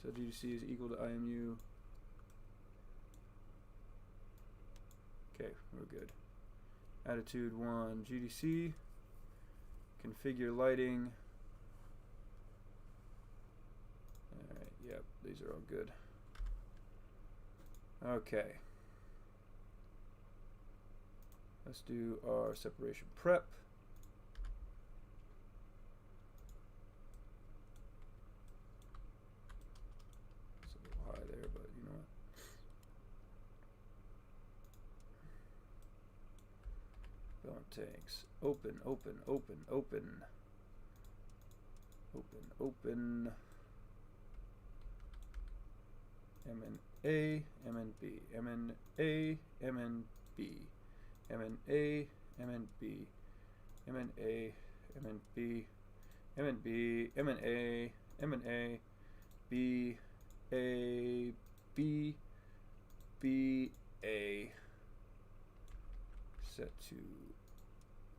So GDC is equal to IMU. Okay, we're good. Attitude 1 GDC. Configure lighting. Alright, yep, these are all good. Okay. Let's do our separation prep. It's a little high there, but you know what? tanks. Open, open, open, open. Open, open. MNA, MNB, MNA, MNB, MNA, MNB, MNA, MNB, MNB, MNA, MNA, B, A, B, B, A. Set to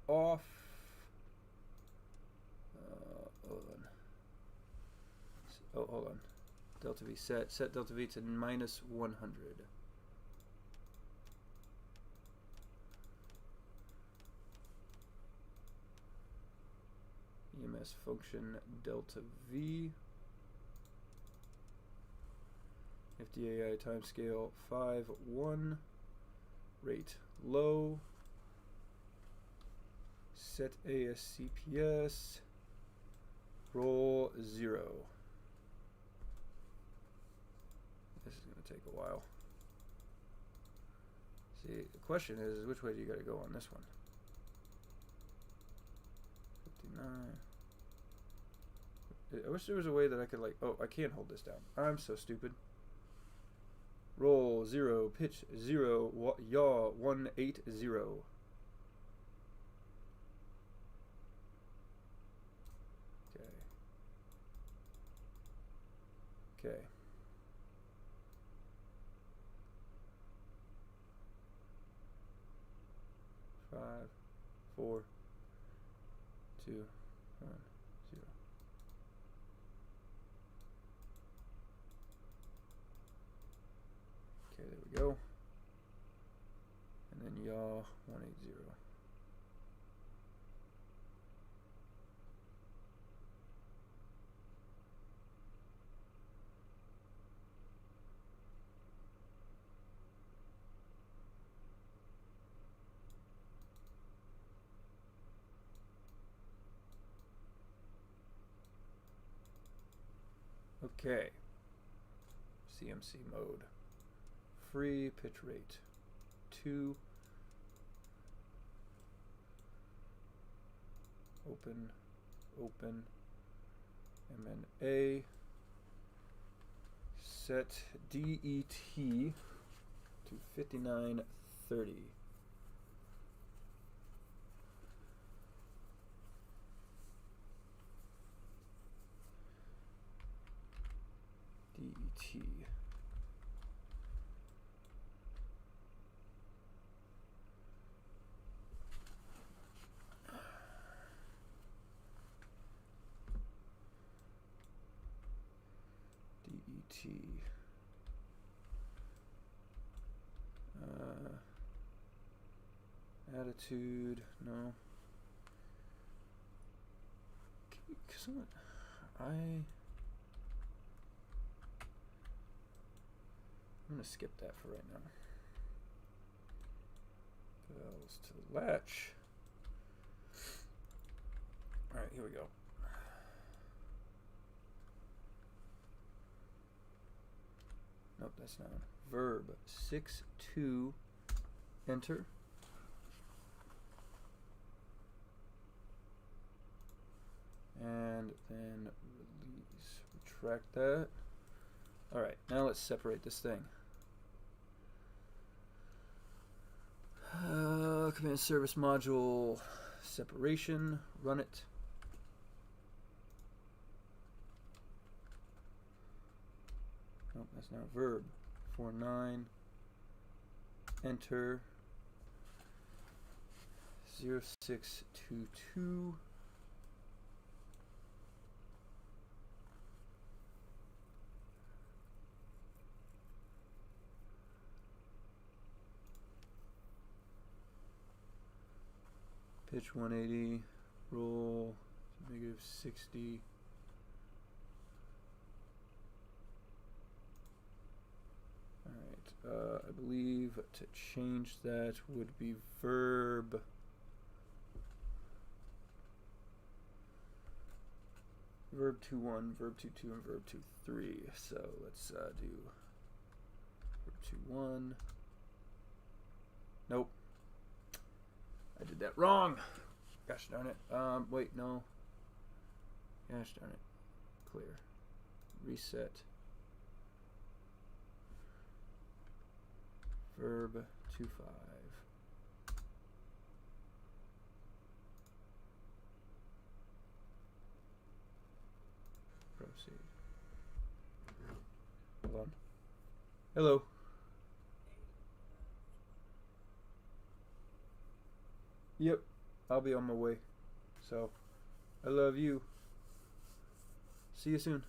off. Hold on. Oh, hold on. Delta V set. Set delta V to minus 100. EMS function delta V. FDAI timescale 5-1. Rate low. Set ASCPS. Roll 0. This is going to take a while. See, the question is which way do you got to go on this one? 59. I wish there was a way that I could, like, oh, I can't hold this down. I'm so stupid. Roll 0, pitch 0, yaw 180. Okay. 5, 4, 2, 1, 0. Okay, there we go. And then yaw 180. Okay, CMC mode, free pitch rate, 2, open, open, MNA, set DET to 5930. DET. DET. Attitude, no. I'm going to skip that for right now. Bells to the latch. Alright, here we go. Nope, that's not. Verb 6-2, enter. And then release. Retract that. Alright, now let's separate this thing. Command service module separation, run it. Oh, that's not a verb. 4-9, enter. 0622. Pitch 180, roll -60. Alright, I believe to change that would be verb. Verb 2-1, verb 2-2, and verb 2-3. So let's do verb 2-1. Nope. I did that wrong. Gosh darn it. Wait, no. Gosh darn it. Clear. Reset. Verb 2.5. Proceed. Hold on. Hello. Yep, I'll be on my way. So, I love you. See you soon.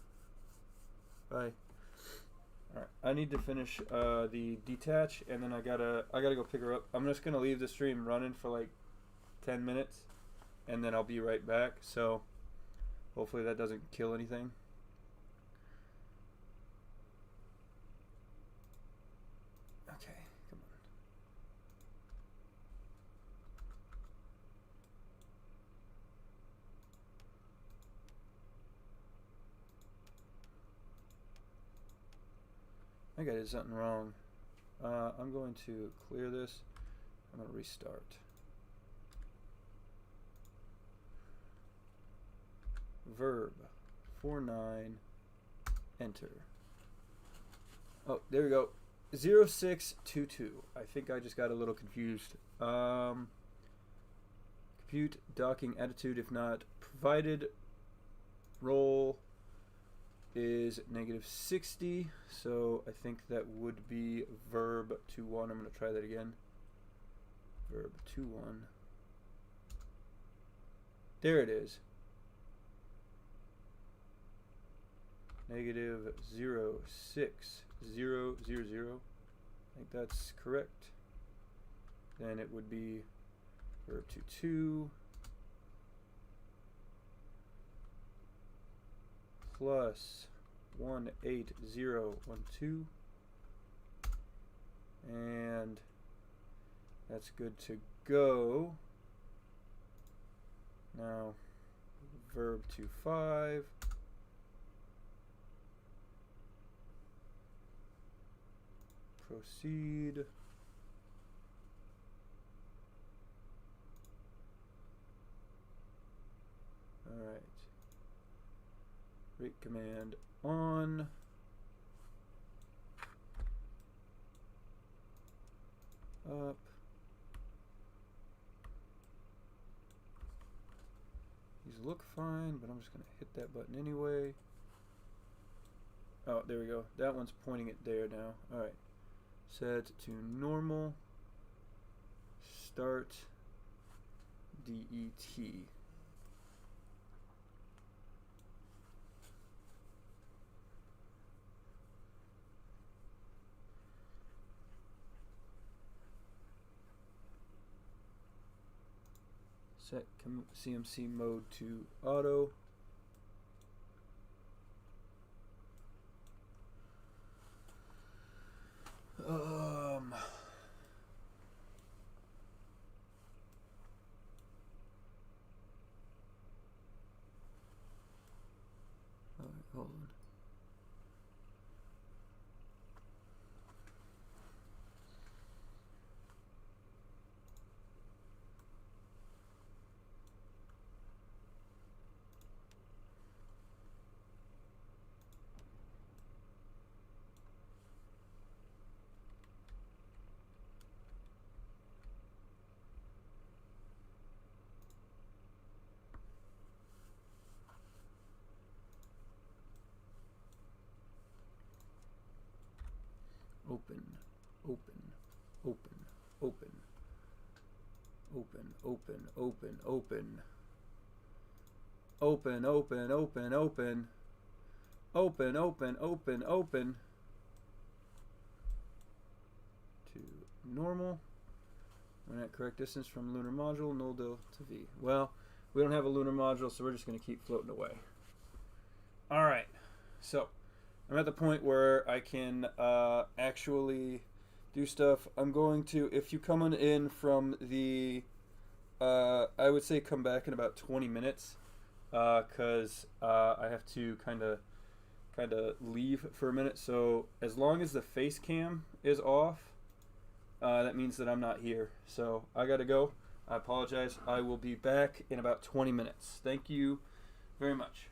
Bye. Alright, I need to finish the detach, and then I gotta go pick her up. I'm just gonna leave the stream running for like 10 minutes, and then I'll be right back. So, hopefully that doesn't kill anything. Okay, come on. I think I did something wrong. I'm going to clear this. I'm going to restart. Verb 4.9, enter. Oh, there we go. 0622. I think I just got a little confused. Compute docking attitude if not provided. Roll is -60, so I think that would be verb 2.1. I'm going to try that again. Verb 2.1. There it is. -06000. I think that's correct. Then it would be verb 2.2 plus 18012, and that's good to go. Now verb 2.5 proceed. All right. Rate command on. Up. These look fine, but I'm just going to hit that button anyway. Oh, there we go. That one's pointing it there now. All right. Set to normal. Start DET. Set CMC mode to auto. Hold on. Open, open, open, open, open, open, open, open, open, open, open, open, open, open, open, open, to normal. We're at correct distance from lunar module, null delta V. Well, we don't have a lunar module, so we're just going to keep floating away. All right, so I'm at the point where I can actually do stuff. I'm going to, if you come in from the, I would say come back in about 20 minutes, because I have to kind of leave for a minute. So as long as the face cam is off, that means that I'm not here. So I gotta go. I apologize. I will be back in about 20 minutes. Thank you very much.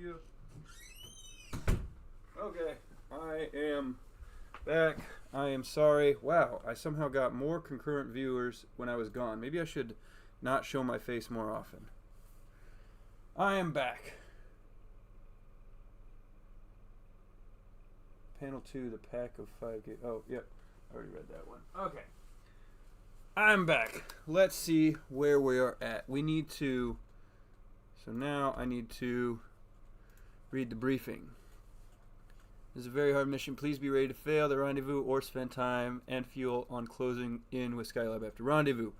you. Okay, I am back. I am sorry. Wow, I somehow got more concurrent viewers when I was gone. Maybe I should not show my face more often. I am back. Panel 2, the pack of 5 gig. Oh, yep. I already read that one. Okay. I'm back. Let's see where we are at. We need to... So now I need to read the briefing. This is a very hard mission. Please be ready to fail the rendezvous or spend time and fuel on closing in with Skylab after rendezvous.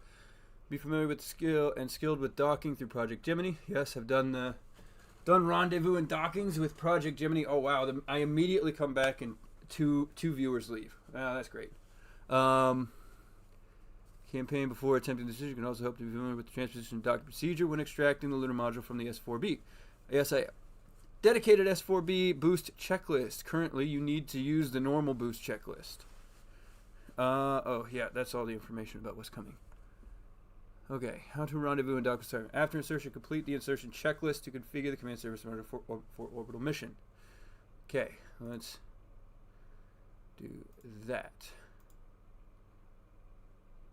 Be familiar with the skill and skilled with docking through Project Gemini. Yes, I've done rendezvous and dockings with Project Gemini. Oh wow, I immediately come back and two viewers leave. Oh, that's great. Campaign before attempting the decision can also help to be familiar with the transposition docking procedure when extracting the lunar module from the S4B. Yes, I am. Dedicated S4B boost checklist. Currently, you need to use the normal boost checklist. Oh, yeah, that's all the information about what's coming. Okay, how to rendezvous and dock with Star. After insertion, complete the insertion checklist to configure the command service in order for orbital mission. Okay, let's do that.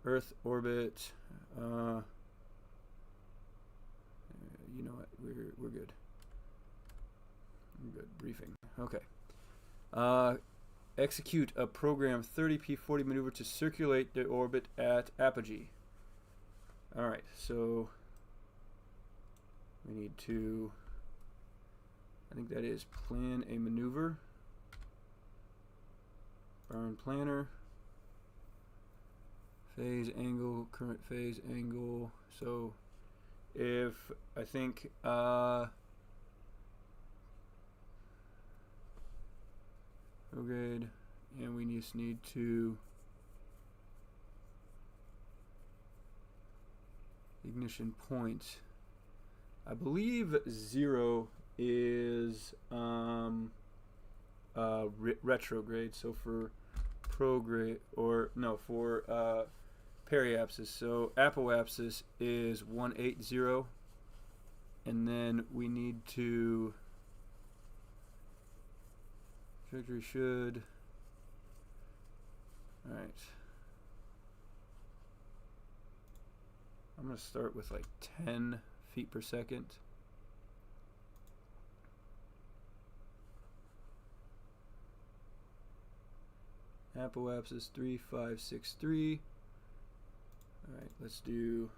Earth orbit. You know what? We're good. Good briefing. Okay. Execute a program 30P40 maneuver to circulate the orbit at apogee. Alright, so we need to, I think that is plan a maneuver. Burn planner. Phase angle, current phase angle. So if I think prograde, and we just need to ignition point. I believe 0 is retrograde. So for prograde, or no, for periapsis. So apoapsis is 180, and then we need to trajectory should. All right. I'm going to start with like 10 feet per second. Apoapsis 3563. All right, let's do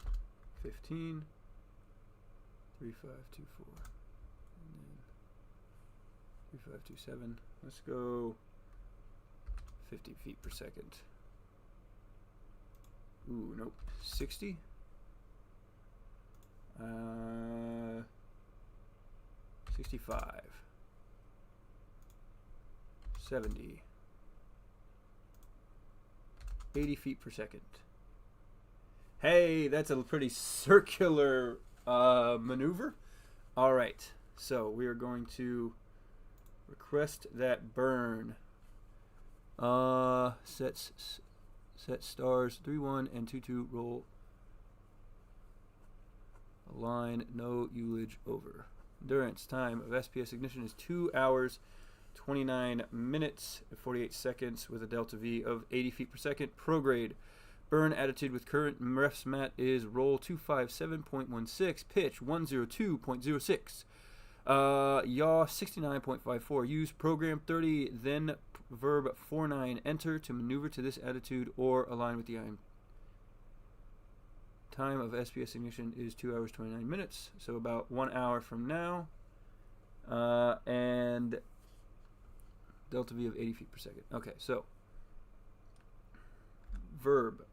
15. 3524. And then 3527. Let's go 50 feet per second. Ooh, nope. 60. 65. 70. 80 feet per second. Hey, that's a pretty circular maneuver. All right, so we are going to request that burn. Set stars 3-1 and 2-2 roll. Align, no ullage over. Endurance time of SPS ignition is 2 hours, 29 minutes, and 48 seconds with a delta V of 80 feet per second. Prograde. Burn attitude with current refs mat is roll 257.16, pitch 102.06. Yaw 69.54. Use program 30, then verb 49. Enter to maneuver to this attitude or align with the IM. Time of SPS ignition is 2 hours 29 minutes, so about 1 hour from now. And delta V of 80 feet per second. Okay, so verb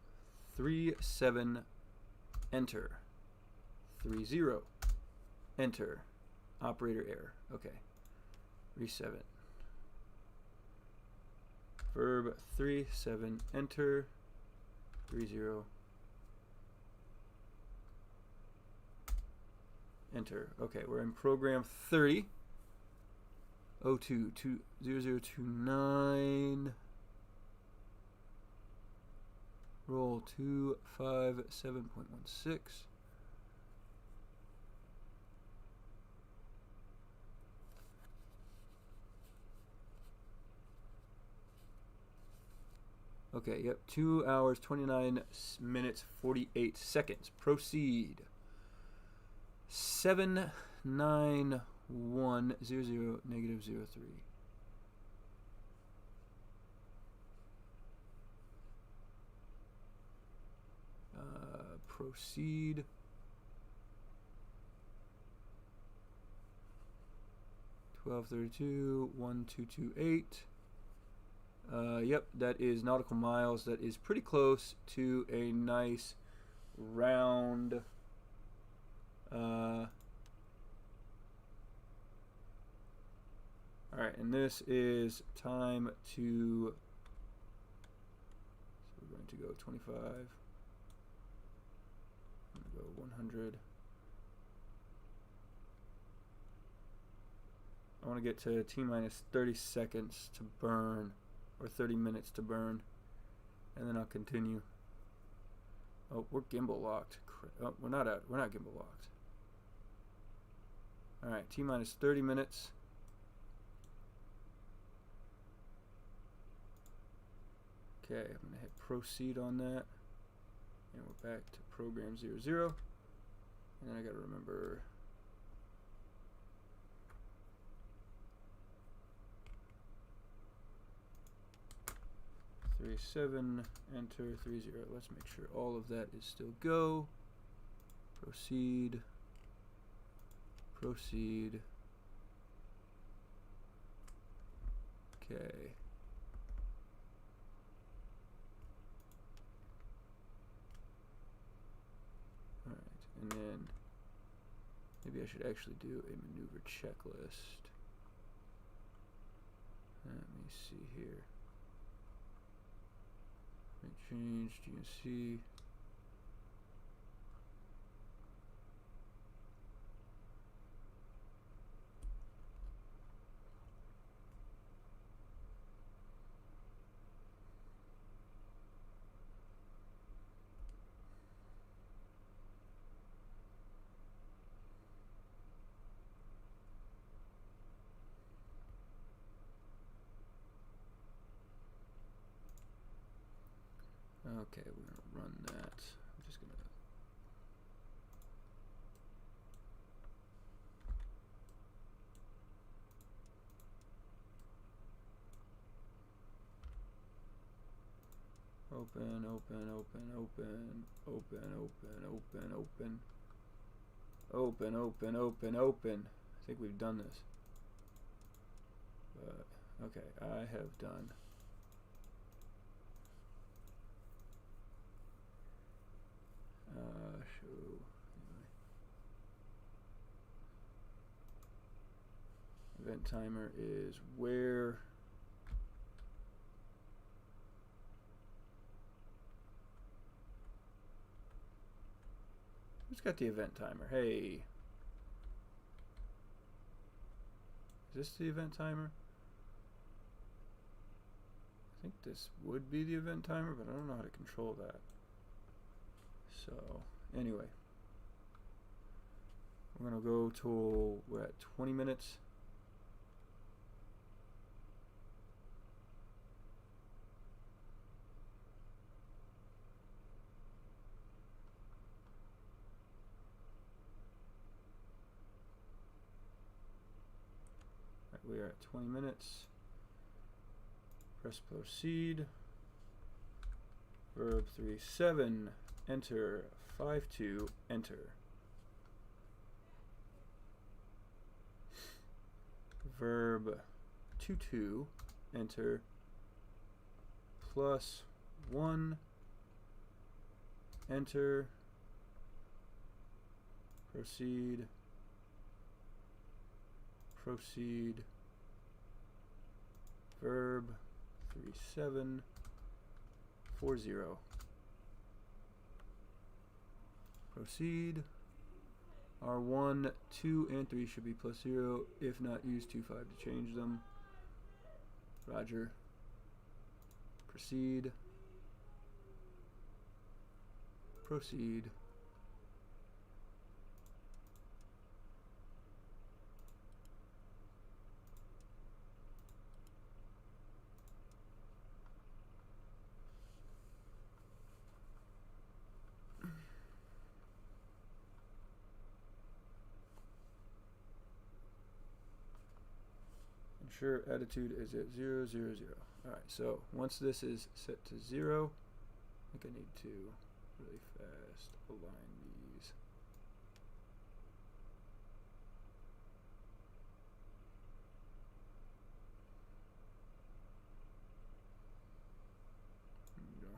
37, enter. 30, enter. Operator error. Okay. Reset. Verb 37, enter. 30, enter. Okay, we're in program 30. 02-0029. Roll 257.16. Okay, yep. 2 hours, 29 minutes, 48 seconds. Proceed. 79100 negative 03. Proceed. $12.32, 1228. Yep, that is nautical miles. That is pretty close to a nice round. Alright, and this is time to. So we're going to go 25. I'm going to go 100. I want to get to T minus 30 seconds to burn, or 30 minutes to burn, and then I'll continue. Oh, we're gimbal locked. Oh, we're not gimbal locked. All right, T minus 30 minutes. Okay, I'm gonna hit proceed on that, and we're back to program 00. And then I gotta remember. 37, enter 30. Let's make sure all of that is still go. Proceed. Proceed. Okay. Alright, and then maybe I should actually do a maneuver checklist. Let me see here. Change GNC. Okay, we're going to run that. I'm just going to... Open, open, open, open, open, open, open, open. Open, open, open, open. I think we've done this. But, okay, I have done... show anyway. Event timer is where who's got the event timer? Hey, is this the event timer? I think this would be the event timer, but I don't know how to control that. So anyway, we're gonna go till we're at 20 minutes. Right, we are at 20 minutes. Press proceed. Verb 37. Enter. 52. Enter. Verb 22. Enter. +1. Enter. Proceed. Proceed. Verb 37. 40. Proceed. R1, 2, and 3 should be +0. If not, use 2.5 to change them. Roger. Proceed. Proceed. sure attitude is at 0, 0, 0. Alright, so once this is set to 0, I think I need to really fast align these. There we go.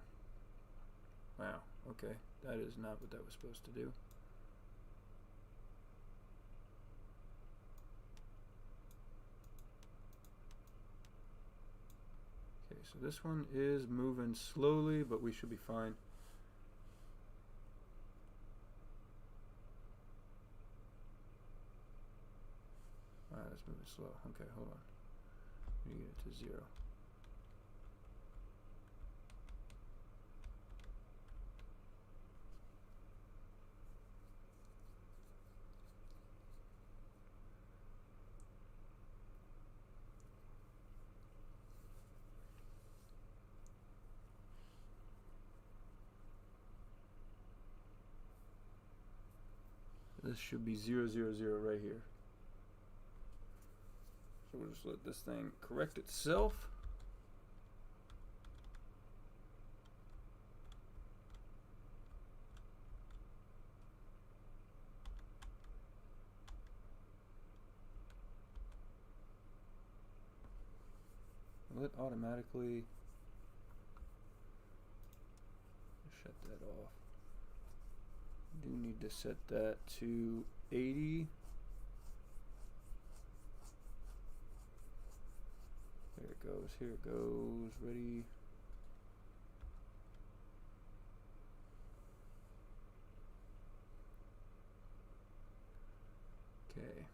Wow, okay, that is not what that was supposed to do. So this one is moving slowly, but we should be fine. Alright, let's move it slow. Okay, hold on. We need to get it to 0. This should be 0, 0, 0 right here. So we'll just let this thing correct itself. Will it automatically shut that off? Do need to set that to 80. There it goes, here it goes, ready. Okay.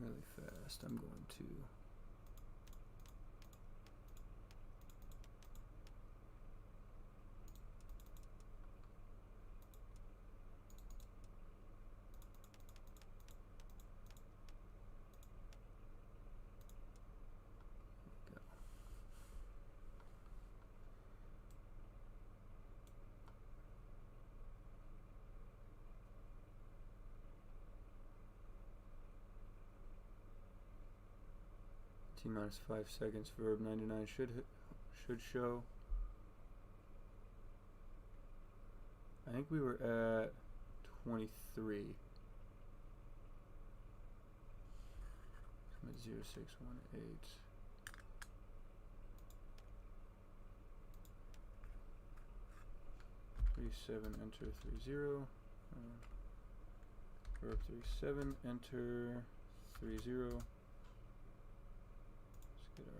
Really fast, I'm going to go. T-minus 5 seconds. Verb 99 should show. I think we were at 23. I'm at 0618. 37, enter 30. Verb 37, enter 30. Get our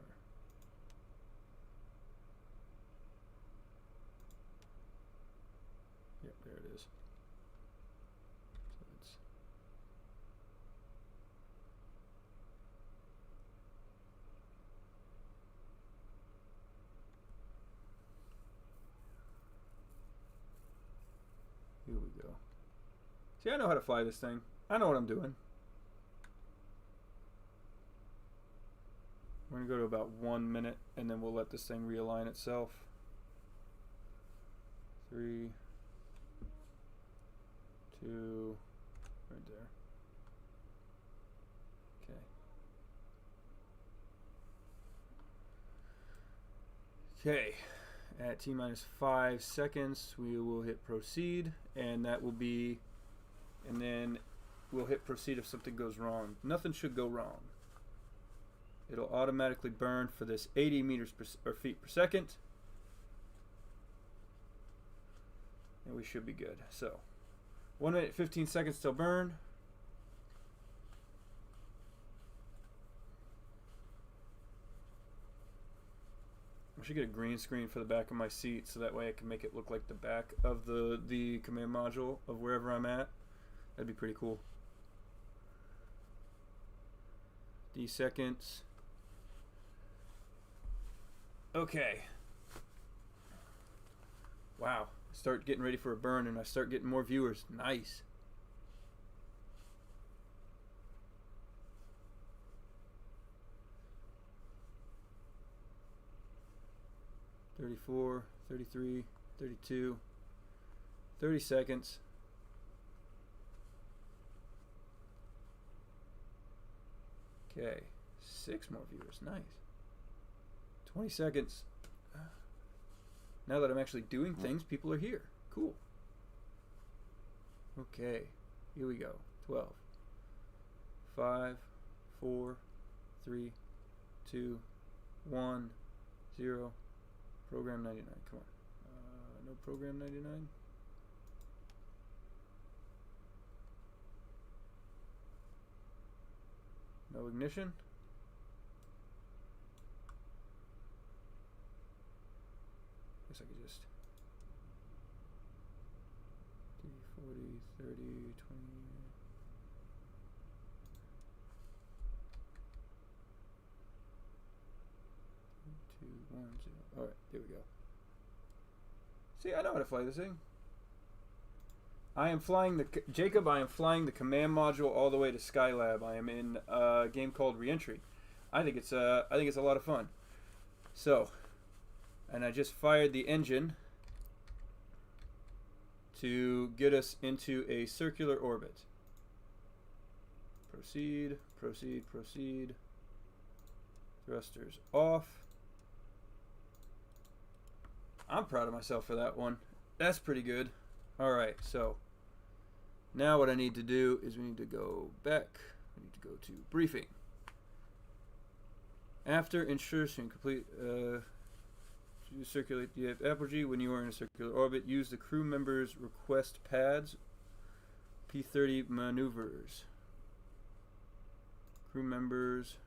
yep, there it is. So it's here we go. See, I know how to fly this thing. I know what I'm doing. We're going to go to about 1 minute, and then we'll let this thing realign itself. 3, 2, right there. Okay. Okay. At T-minus 5 seconds, we will hit proceed, and that will be, and then we'll hit proceed if something goes wrong. Nothing should go wrong. It'll automatically burn for this 80 meters or feet per second. And we should be good. So, 1 minute, 15 seconds till burn. I should get a green screen for the back of my seat so that way I can make it look like the back of the command module of wherever I'm at. That'd be pretty cool. D seconds. Okay. Wow. Start getting ready for a burn and I start getting more viewers. Nice. 34, 33, 32, 30 seconds. Okay, 6 more viewers, nice. 20 seconds. Now that I'm actually doing things, people are here. Cool. Okay, here we go. 12, 5, 4, 3, 2, 1, 0. Program 99, come on. No program 99. No ignition. Guess I could just 40, 30, 20. 2, 1, 0. Alright, there we go. See, I know how to fly this thing. I am flying the Jacob. I am flying the command module all the way to Skylab. I am in a game called Reentry. I think it's a lot of fun. So, and I just fired the engine to get us into a circular orbit. Proceed, proceed, proceed. Thrusters off. I'm proud of myself for that one. That's pretty good. Alright, so now what I need to do is we need to go back. We need to go to briefing. After insertion complete, circulate the apogee when you are in a circular orbit. Use the crew members' request pads. P30 maneuvers. Crew members'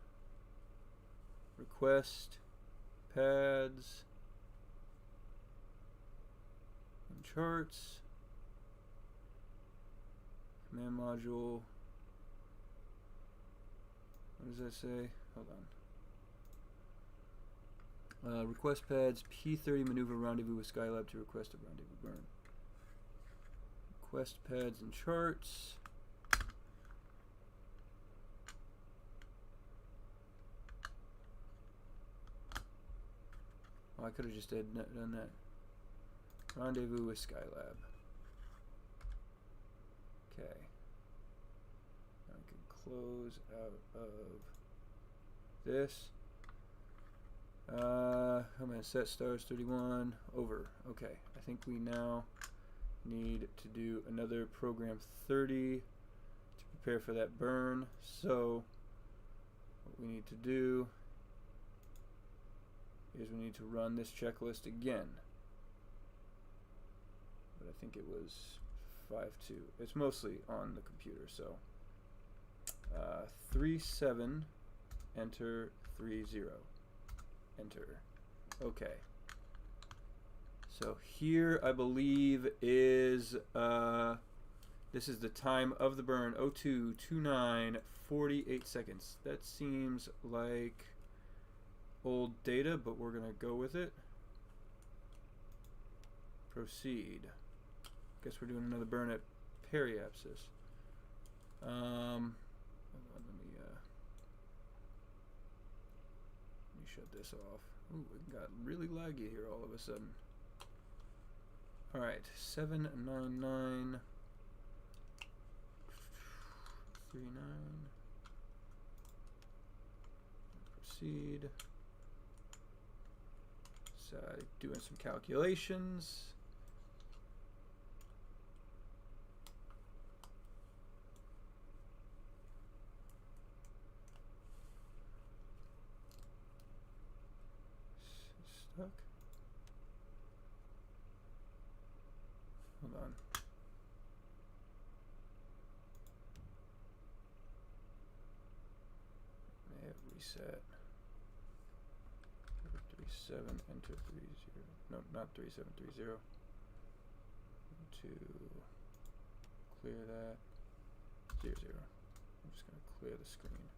request pads. And charts. Command module. What does that say? Hold on. Request pads, P30 maneuver rendezvous with Skylab to request a rendezvous burn. Request pads and charts. Oh, I could have just done that. Rendezvous with Skylab. Okay. I can close out of this. I'm going to set stars 31 over. Okay, I think we now need to do another program 30 to prepare for that burn. So what we need to do is we need to run this checklist again. But I think it was 5.2. It's mostly on the computer, so 3.7, enter 3.0. Enter. Okay. So here I believe is this is the time of the burn, 0229, 48 seconds. That seems like old data, but we're gonna go with it. Proceed. Guess we're doing another burn at periapsis. Hold on, let me shut this off. Ooh, it got really laggy here all of a sudden. Alright, 799 39. Proceed. So doing some calculations. Stuck. Hold on. May have reset. 37, enter 30. No, not 3730. To clear that. 00. I'm just going to clear the screen.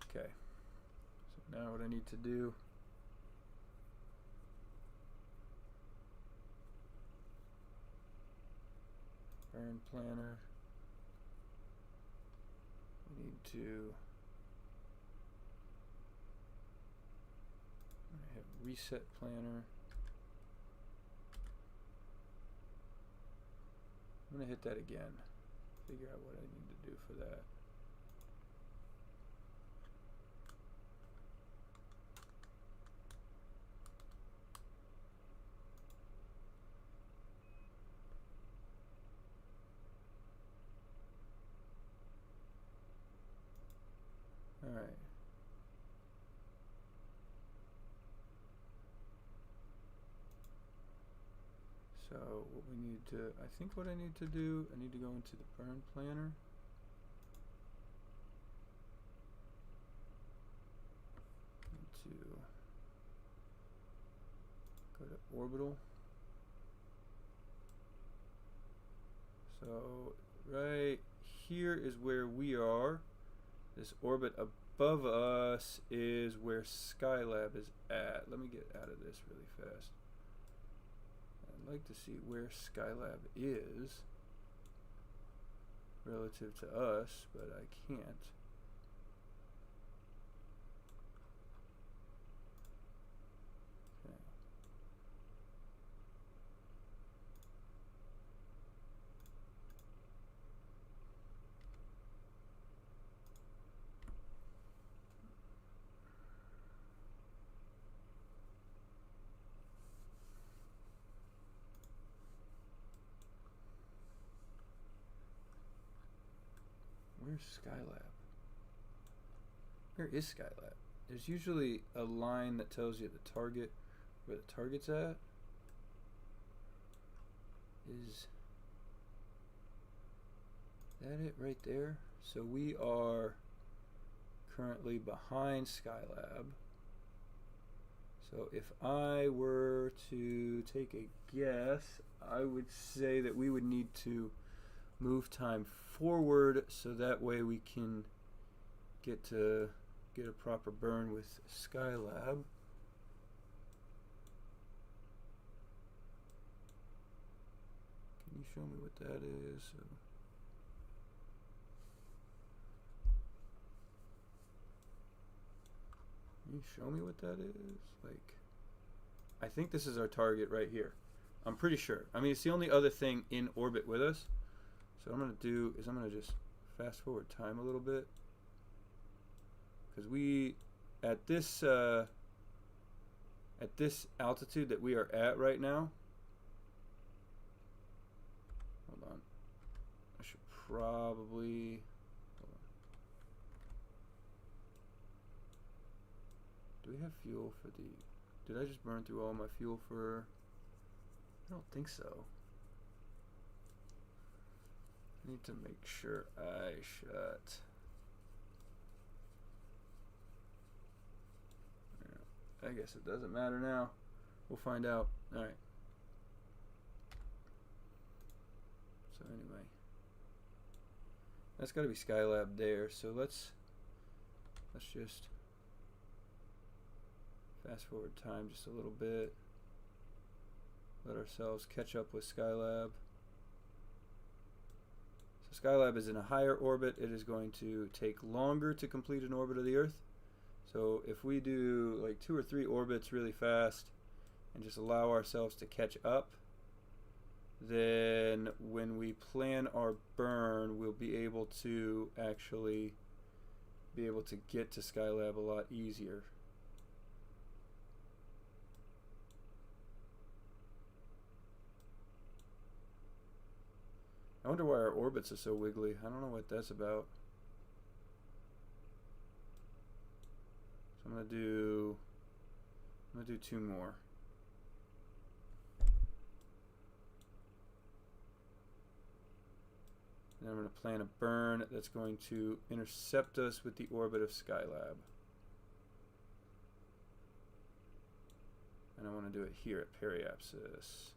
Okay. So now what I need to do. Burn planner. We need to hit reset planner. I'm going to hit that again. Figure out what I need to do for that. All right. So what we need to, I think what I need to do, I need to go into the burn planner. Need to go to orbital. So right here is where we are. This orbit above us is where Skylab is at. Let me get out of this really fast. I'd like to see where Skylab is relative to us, but I can't. Okay. Where's Skylab? Where is Skylab? There's usually a line that tells you the target, where the target's at. Is that it right there? So we are currently behind Skylab. So if I were to take a guess, I would say that we would need to move time forward so that way we can get a proper burn with Skylab. Can you show me what that is? Can you show me what that is? Like, I think this is our target right here. I'm pretty sure. I mean, it's the only other thing in orbit with us. So what I'm going to do is I'm going to just fast forward time a little bit. Because we, at this altitude that we are at right now, hold on, I should probably, hold on. Do we have fuel for the, did I just burn through all my fuel for, I don't think so. I need to make sure I shut. Yeah, I guess it doesn't matter now. We'll find out. Alright. So anyway. That's gotta be Skylab there. So let's just fast forward time just a little bit. Let ourselves catch up with Skylab. Skylab is in a higher orbit. It is going to take longer to complete an orbit of the Earth. So if we do like 2 or 3 orbits really fast and just allow ourselves to catch up, then when we plan our burn, we'll be able to actually be able to get to Skylab a lot easier. I wonder why our orbits are so wiggly. I don't know what that's about. So I'm gonna do 2 more. And I'm gonna plan a burn that's going to intercept us with the orbit of Skylab. And I want to do it here at periapsis.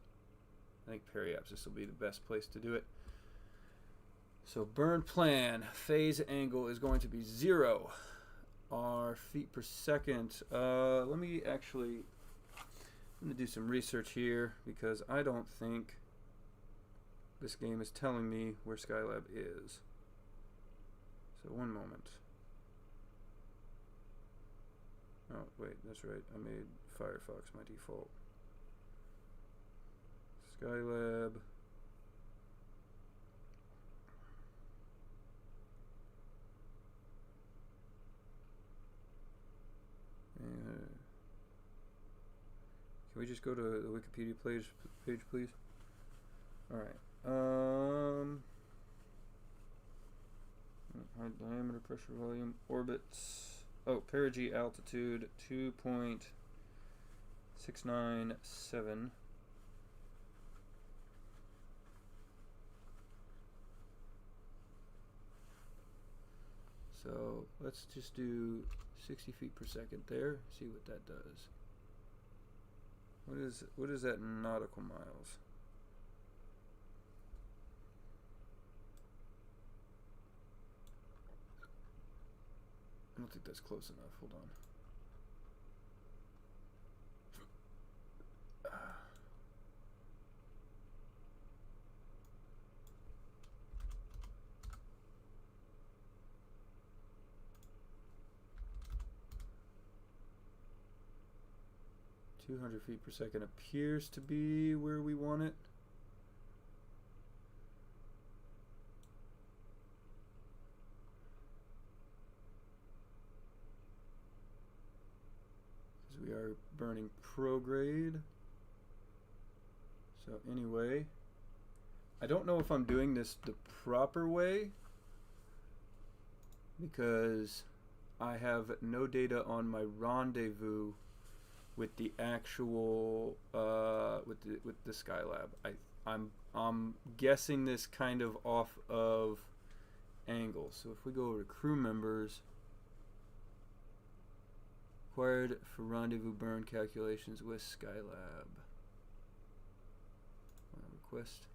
I think periapsis will be the best place to do it. So burn plan, phase angle is going to be 0. Our feet per second. Let me actually, I'm going to do some research here because I don't think this game is telling me where Skylab is. So one moment. Oh, wait, that's right. I made Firefox my default. Skylab. Can we just go to the Wikipedia page, please? All right. Height, diameter, pressure, volume, orbits. Oh, perigee altitude 2.697. So let's just do 60 feet per second there. See what that does. What is that in nautical miles? I don't think that's close enough. Hold on. 200 feet per second appears to be where we want it. Because we are burning prograde. So anyway, I don't know if I'm doing this the proper way because I have no data on my rendezvous with the actual with the Skylab. I'm guessing this kind of off of angle. So if we go over to crew members, required for rendezvous burn calculations with Skylab. Request.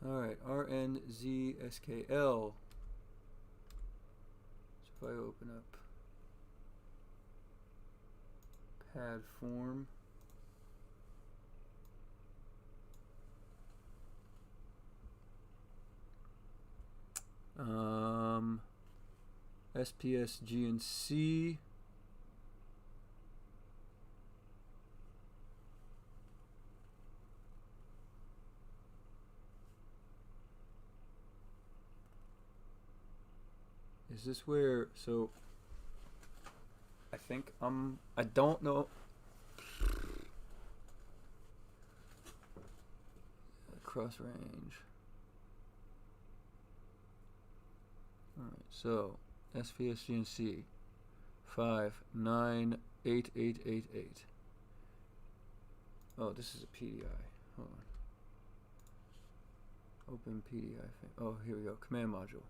Alright, RNZSKL. So if I open up pad form, SPS GNC, is this where, so I think I don't know. Cross range. Alright, so SPSGNC 598888. Oh, this is a PDI. Hold on. Open PDI. Oh, here we go. Command module.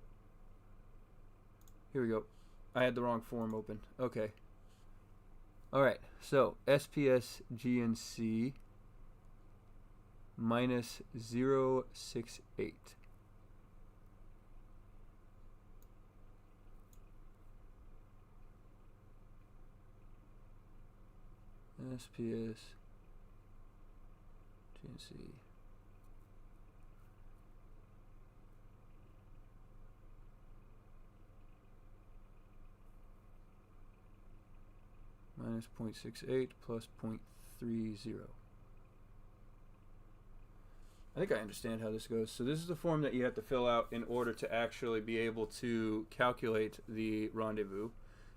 Here we go. I had the wrong form open. Okay. Alright, so SPSGNC minus 068. SPS GNC minus 0.68 plus 0.30. I think I understand how this goes. So this is the form that you have to fill out in order to actually be able to calculate the rendezvous.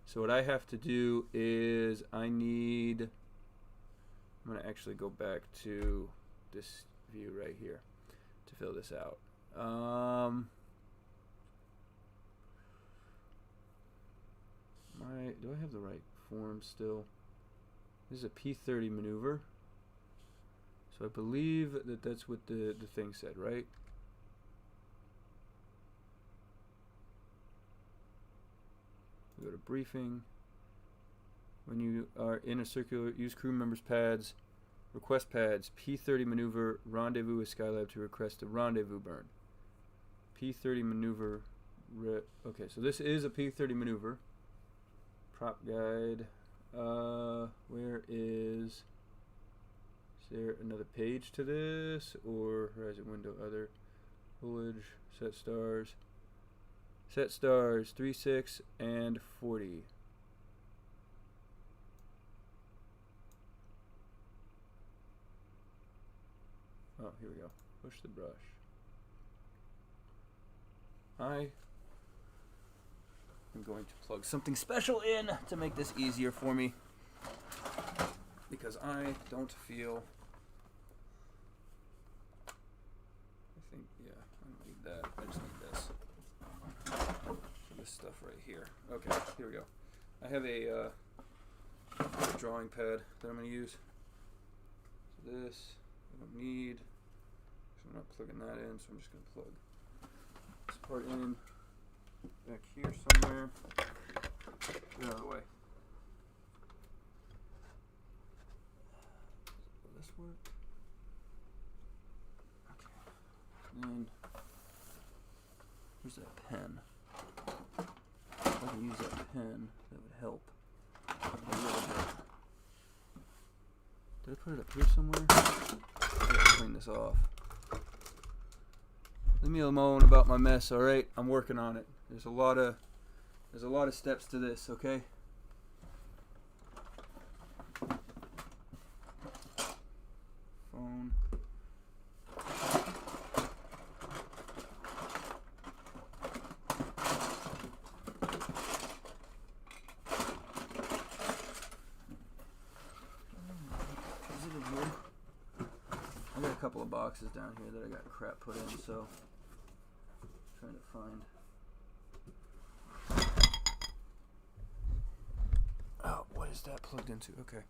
So what I have to do is I'm going to actually go back to this view right here to fill this out. Do I have the right form still? This is a P30 maneuver. So I believe that that's what the thing said, right? We go to briefing. When you are in a circular, use crew members' pads, request pads, P30 maneuver, rendezvous with Skylab to request a rendezvous burn. P30 maneuver. Okay, so this is a P30 maneuver. Prop guide. Where is there another page to this, or horizon window, other, foliage, set stars, 3, 6, and 40. Oh, here we go. Push the brush. I am going to plug something special in to make this easier for me, because I don't feel, I think, yeah, I don't need that. I just need this. This stuff right here. Okay, here we go. I have a drawing pad that I'm going to use. So this I don't need, so I'm not plugging that in, so I'm just going to plug this part in back here somewhere. Get out of the way. Will this work? Okay. And where's that pen? If I can use that pen, that would help a little bit. Did I put it up here somewhere? I gotta clean this off. Leave me alone about my mess, alright? I'm working on it. There's a lot of steps to this, okay? Phone. I got a couple of boxes down here that I got crap put in, so I'm trying to find. Oh, what is that plugged into? Okay.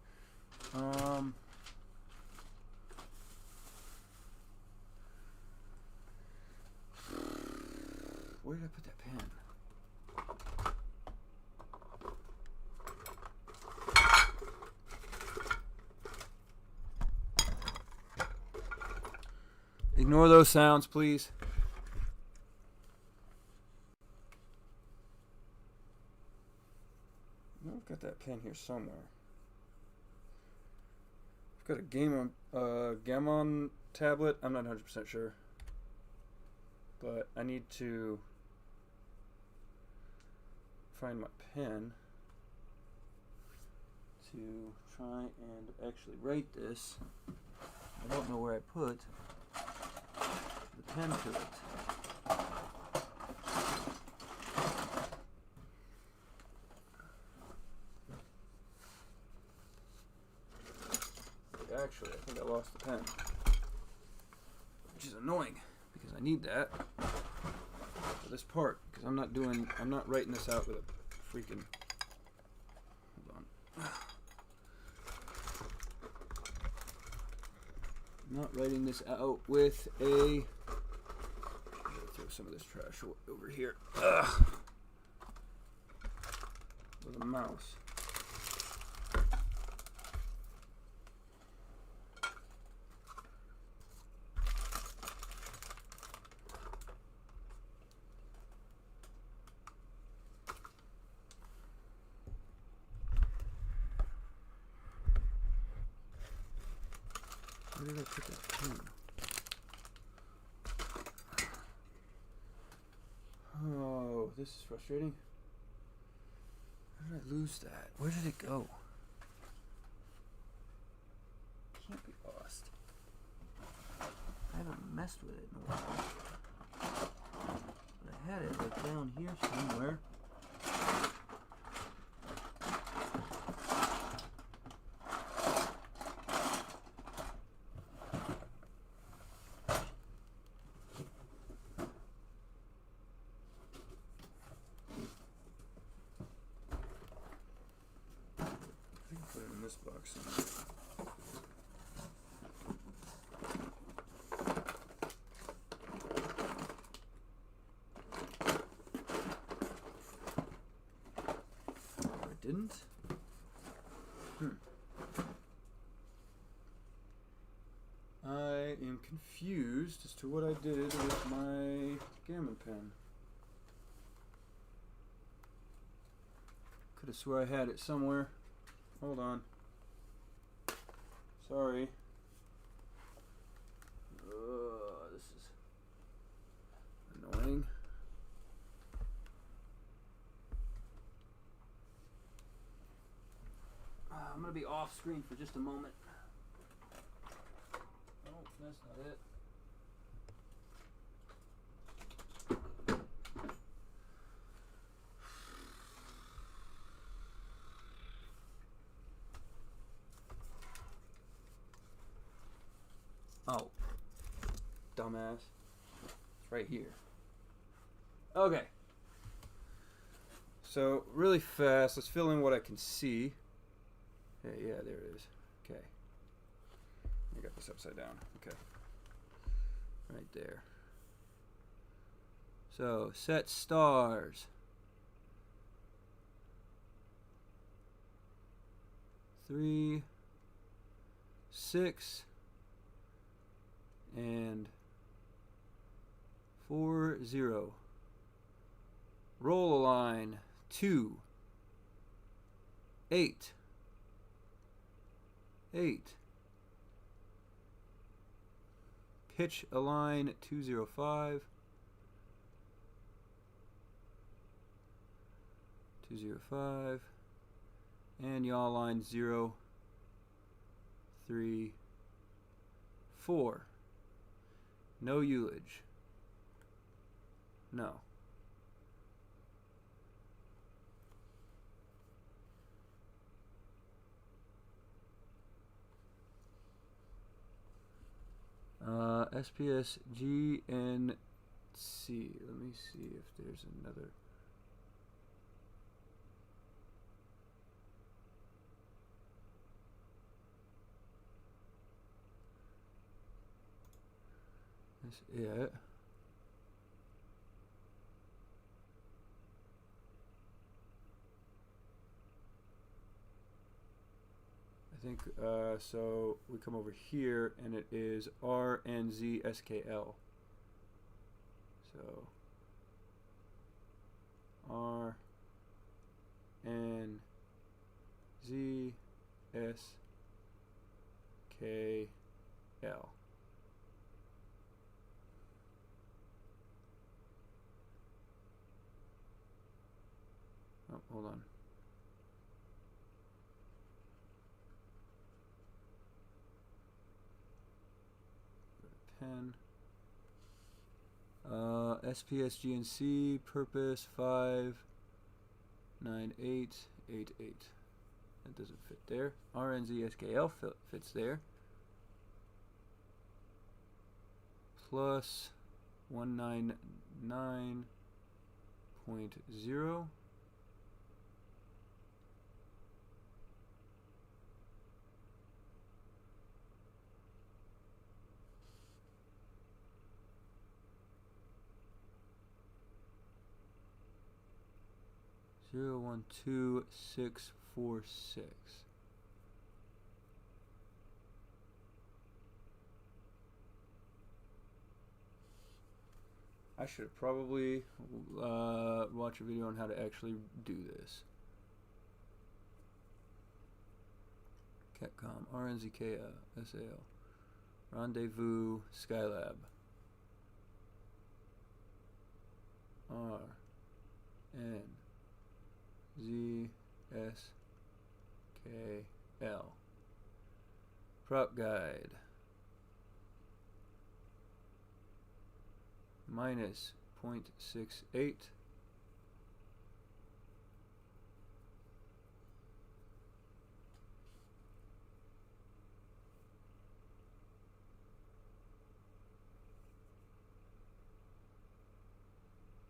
Where did I put that pen? Ignore those sounds, please. I've got that pen here somewhere. I've got a Gammon tablet. I'm not 100% sure, but I need to find my pen to try and actually write this. I don't know where I put the pen to it. Actually, I think I lost the pen, which is annoying because I need that for this part, because I'm not writing this out with a freaking, hold on. I'm not writing this out with a, I'm gonna throw some of this trash over here. With a mouse. Where did I put that pen? Oh, this is frustrating. Where did I lose that? Where did it go? Can't be lost. I haven't messed with it in a while. But I had it like down here somewhere. Put it in this box somewhere. I didn't. I am confused as to what I did with my Gammon pen. Could have swore I had it somewhere. Hold on. Sorry. This is annoying. I'm going to be off screen for just a moment. Oh, that's not it. Oh, dumbass. It's right here. Okay. So, really fast, let's fill in what I can see. Hey, yeah, there it is. Okay. I got this upside down. Okay. Right there. So, set stars. 3, 6, and 4, 0. Roll a line 2, 8, 8. Pitch a line 205, 205, and yaw line 0, 3, 4. No ullage. No. SPS GNC. Let me see if there's another. That's it. I think so. We come over here, and it is RNZSKL. So RNZSKL. Oh, hold on. Pen. SPSGNC purpose 59888. That doesn't fit there. RNZSKL fits there. Plus 199.0. Zero 1 2 6 4 6. I should probably watch a video on how to actually do this. Capcom, RNZK, SAL, Rendezvous, Skylab, R, N, Z, S, K, L. Prop guide. Minus 0.68.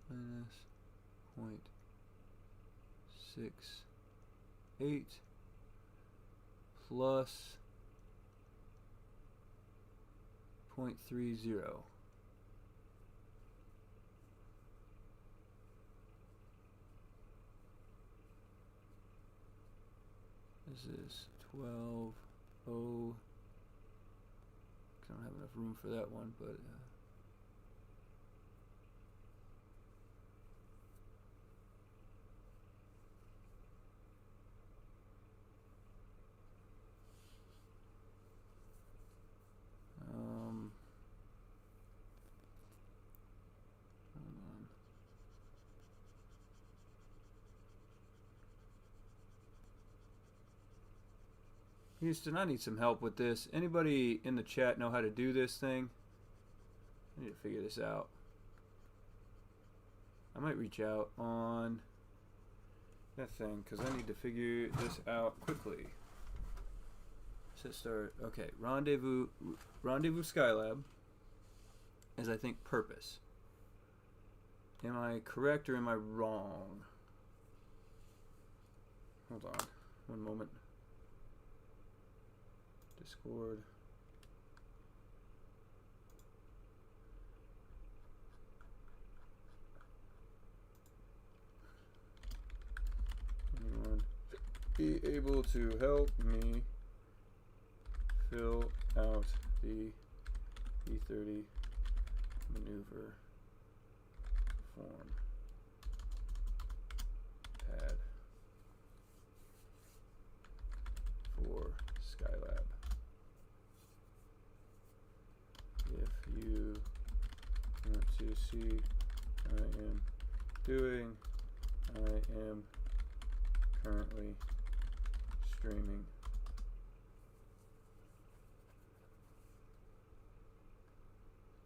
Minus 0.68 plus 0.30. This is 12. I don't have enough room for that one, but Houston, I need some help with this. Anybody in the chat know how to do this thing? I need to figure this out. I might reach out on that thing because I need to figure this out quickly. Set start. Okay, rendezvous Skylab is, I think, purpose. Am I correct or am I wrong? Hold on, one moment. Discord. Anyone be able to help me fill out the E30 maneuver form pad for Skylab? If you want to see I am doing, I am currently streaming.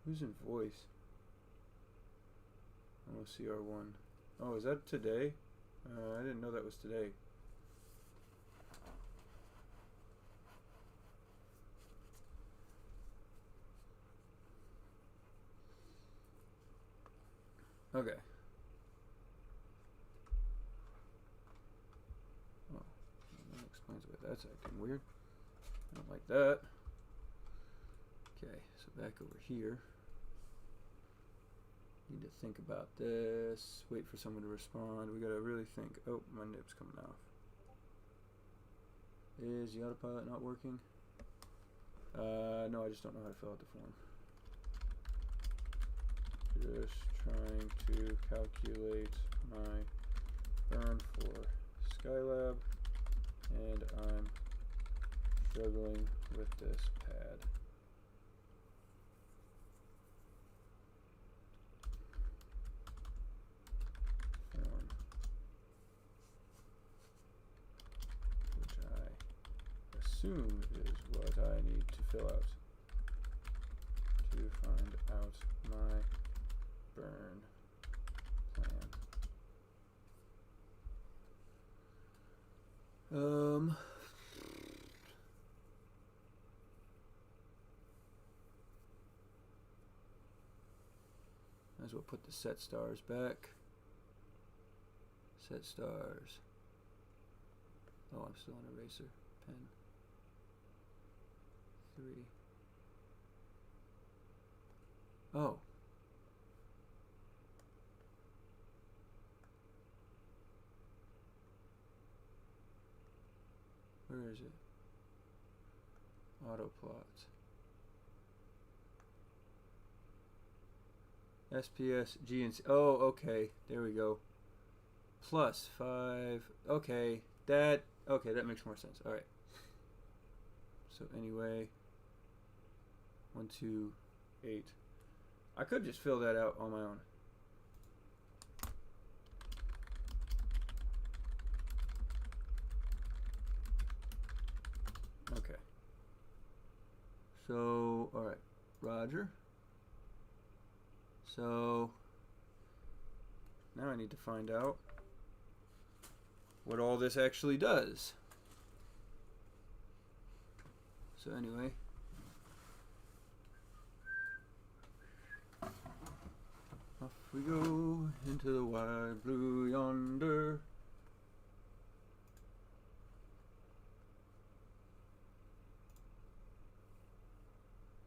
Who's in voice? Oh, CR1. Oh, is that today? I didn't know that was today. Okay. Oh, that explains why that's acting weird. I don't like that. Okay, so back over here. Need to think about this. Wait for someone to respond. We gotta really think. Oh, my nip's coming off. Is the autopilot not working? No, I just don't know how to fill out the form. Just trying to calculate my burn for Skylab, and I'm struggling with this pad. Form, which I assume is what I need to fill out to find out my burn plan. Might as well put the set stars back. Set stars. Oh, I'm still on eraser pen. 3. Oh. Where is it? Auto plot. SPS, GNC. Oh, okay. There we go. Plus 5. Okay. That makes more sense. All right. So anyway, 1, 2, 8. I could just fill that out on my own. Okay. So, all right, Roger. So now I need to find out what all this actually does. So anyway, off we go into the wide blue yonder.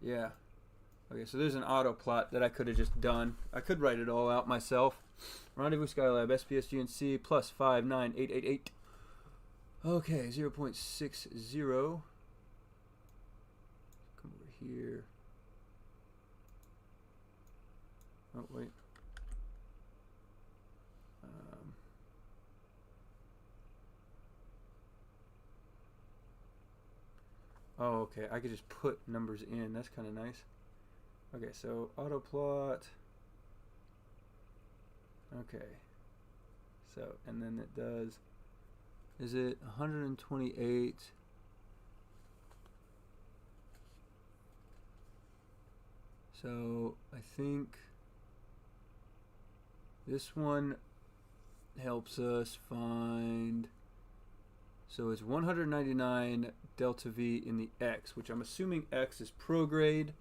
Yeah. Okay, so there's an auto plot that I could have just done. I could write it all out myself. Rendezvous Skylab, SPS GNC, plus 59888. Okay, 0.60. Come over here. Oh, wait. Oh, okay. I could just put numbers in. That's kind of nice. Okay, so auto plot. Okay. So, and then it does. Is it 128 So I think this one helps us find, so it's 199 delta V in the X, which I'm assuming X is prograde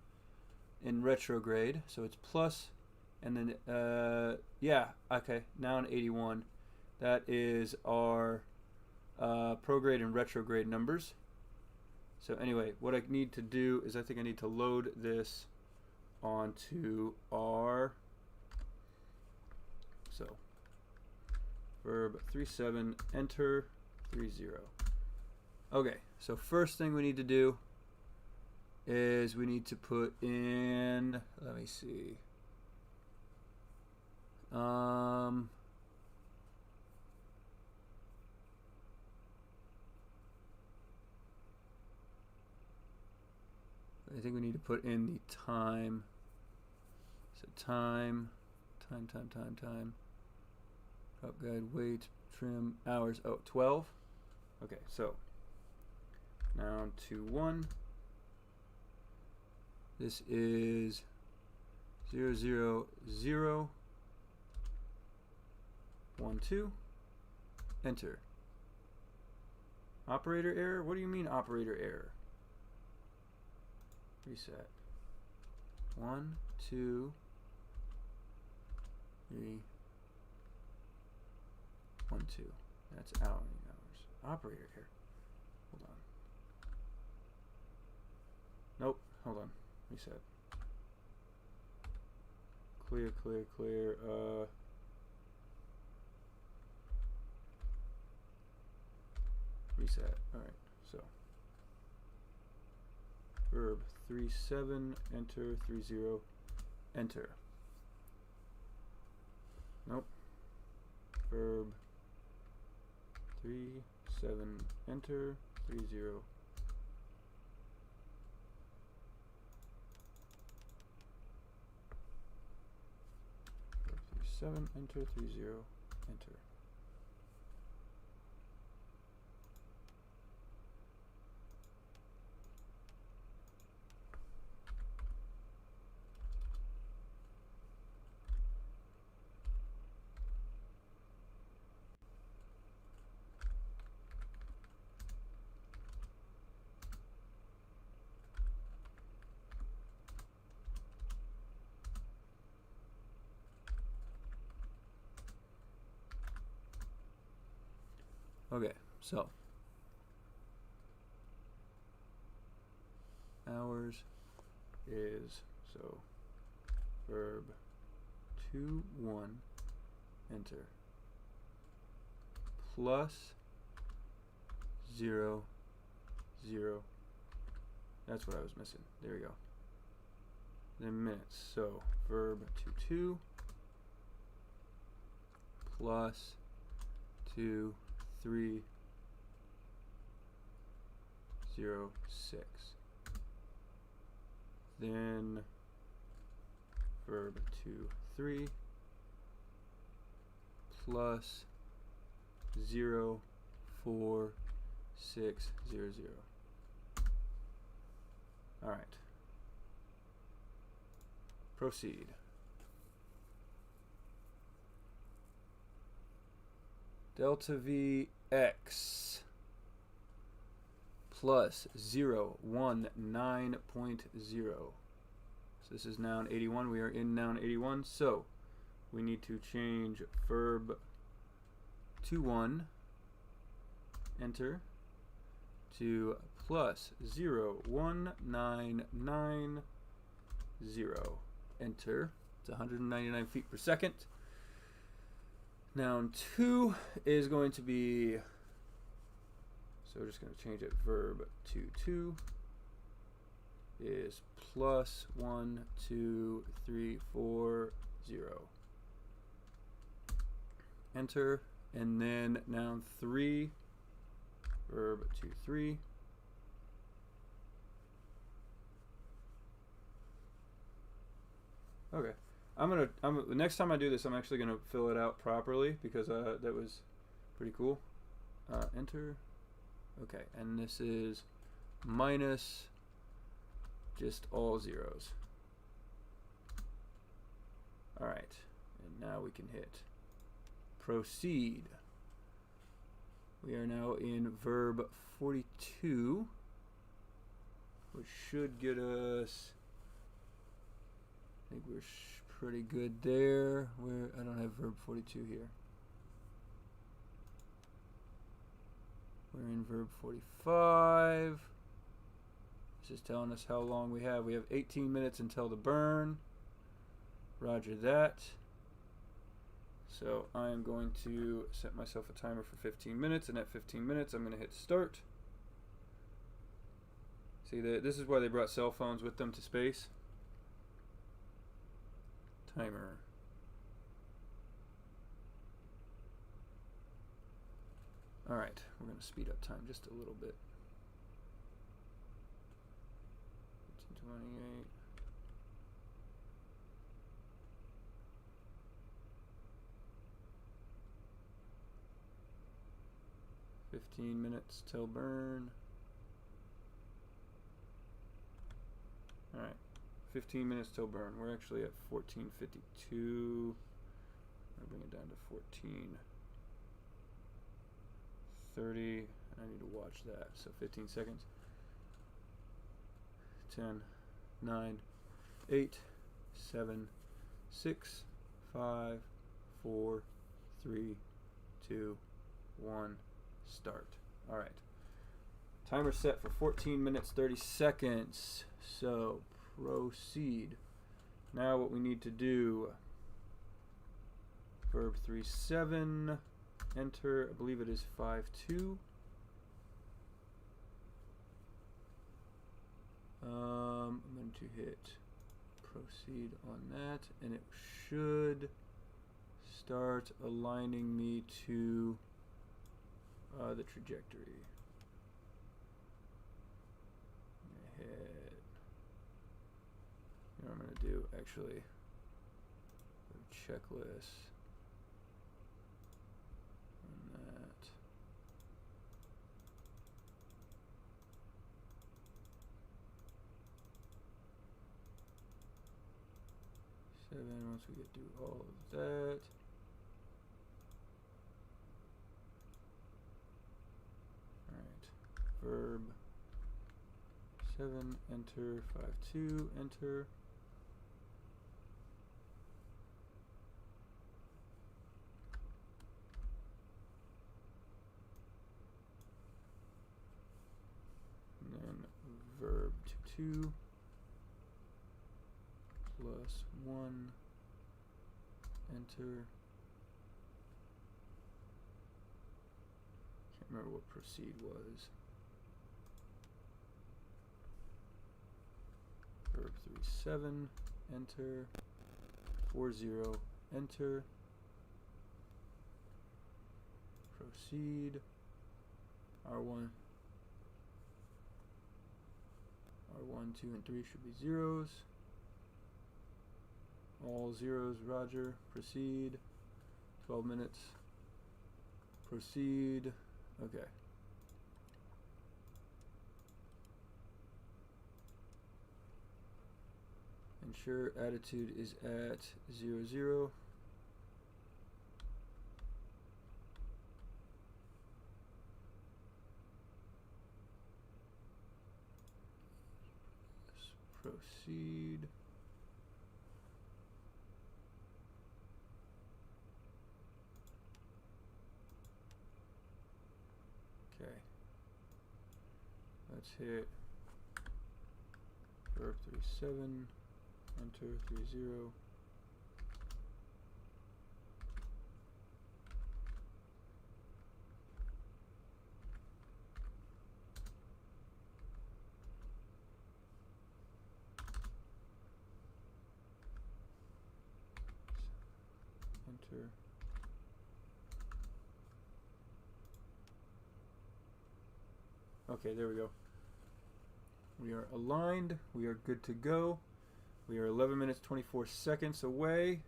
and retrograde, so it's plus, and then yeah, okay, now in 81, that is our prograde and retrograde numbers. So anyway, what I need to do is I think I need to load this onto our, so verb 37, enter 30. Okay, so first thing we need to do is we need to put in, let me see, I think we need to put in the time. So time. Prop guide, weight, trim, hours. Oh, 12. Okay, so now to 1. This is 0, 0, 0, 1, 2. Enter. Operator error? What do you mean operator error? Reset. 1, 2, 3, 1, 2. That's hours. Operator error. Hold on. Nope. Hold on. Reset. Clear. Reset. Alright, so verb 37, enter, 30, enter. Nope. Verb 37, enter, 30. Verb 37, enter, 30, enter. Okay, so hours is, so verb 2, 1, enter, plus 0, 0. That's what I was missing. There we go. Then minutes. So verb 2, 2 plus 2, 3, 0, 6. Then verb 2, 3 plus 0, 4, 6, 0, 0. All right. Proceed. Delta V X plus 0, 1, 9.0. So this is noun 81. We are in noun 81. So we need to change verb 2, 1, enter, to plus 0, 1, 9, 9, 0. Enter. It's 199 feet per second. Noun 2 is going to be, so we're just going to change it, verb 2, 2 is plus 1, 2, 3, 4, 0. Enter. And then noun 3, verb 2, 3. Okay. Next time I do this, I'm actually gonna fill it out properly because that was pretty cool. Enter. Okay, and this is minus just all zeros. All right, and now we can hit proceed. We are now in verb 42, which should get us, I think we're pretty good there. I don't have verb 42 here. We're in verb 45. This is telling us how long we have. We have 18 minutes until the burn. Roger that. So I am going to set myself a timer for 15 minutes, and at 15 minutes I'm going to hit start. See, this is why they brought cell phones with them to space. Timer. Alright, we're going to speed up time just a little bit. 15:28. "15 minutes till burn." Alright, 15 minutes till burn. We're actually at 14:52. I'll bring it down to 14:30. I need to watch that. So 15 seconds. 10, 9, 8, 7, 6, 5, 4, 3, 2, 1. Start. Alright. Timer set for 14 minutes 30 seconds. So proceed. Now what we need to do, verb 37, enter, I believe it is 5-2. I'm going to hit proceed on that, and it should start aligning me to the trajectory. You know what I'm going to do? Actually, checklist on that. Once we get through all of that. Alright. Verb 7, enter, 5-2, enter. And then verb 2 plus 1, enter. Can't remember what proceed was. Verb 37, enter. 40, enter. Proceed. R1, 2, and 3 should be zeros. All zeros, roger. Proceed. 12 minutes. Proceed. Okay. Ensure attitude is at 00. Proceed. Okay. Let's hit verb 37, enter 30. Enter. Okay, there we go. We are aligned. We are good to go. We are 11 minutes 24 seconds away.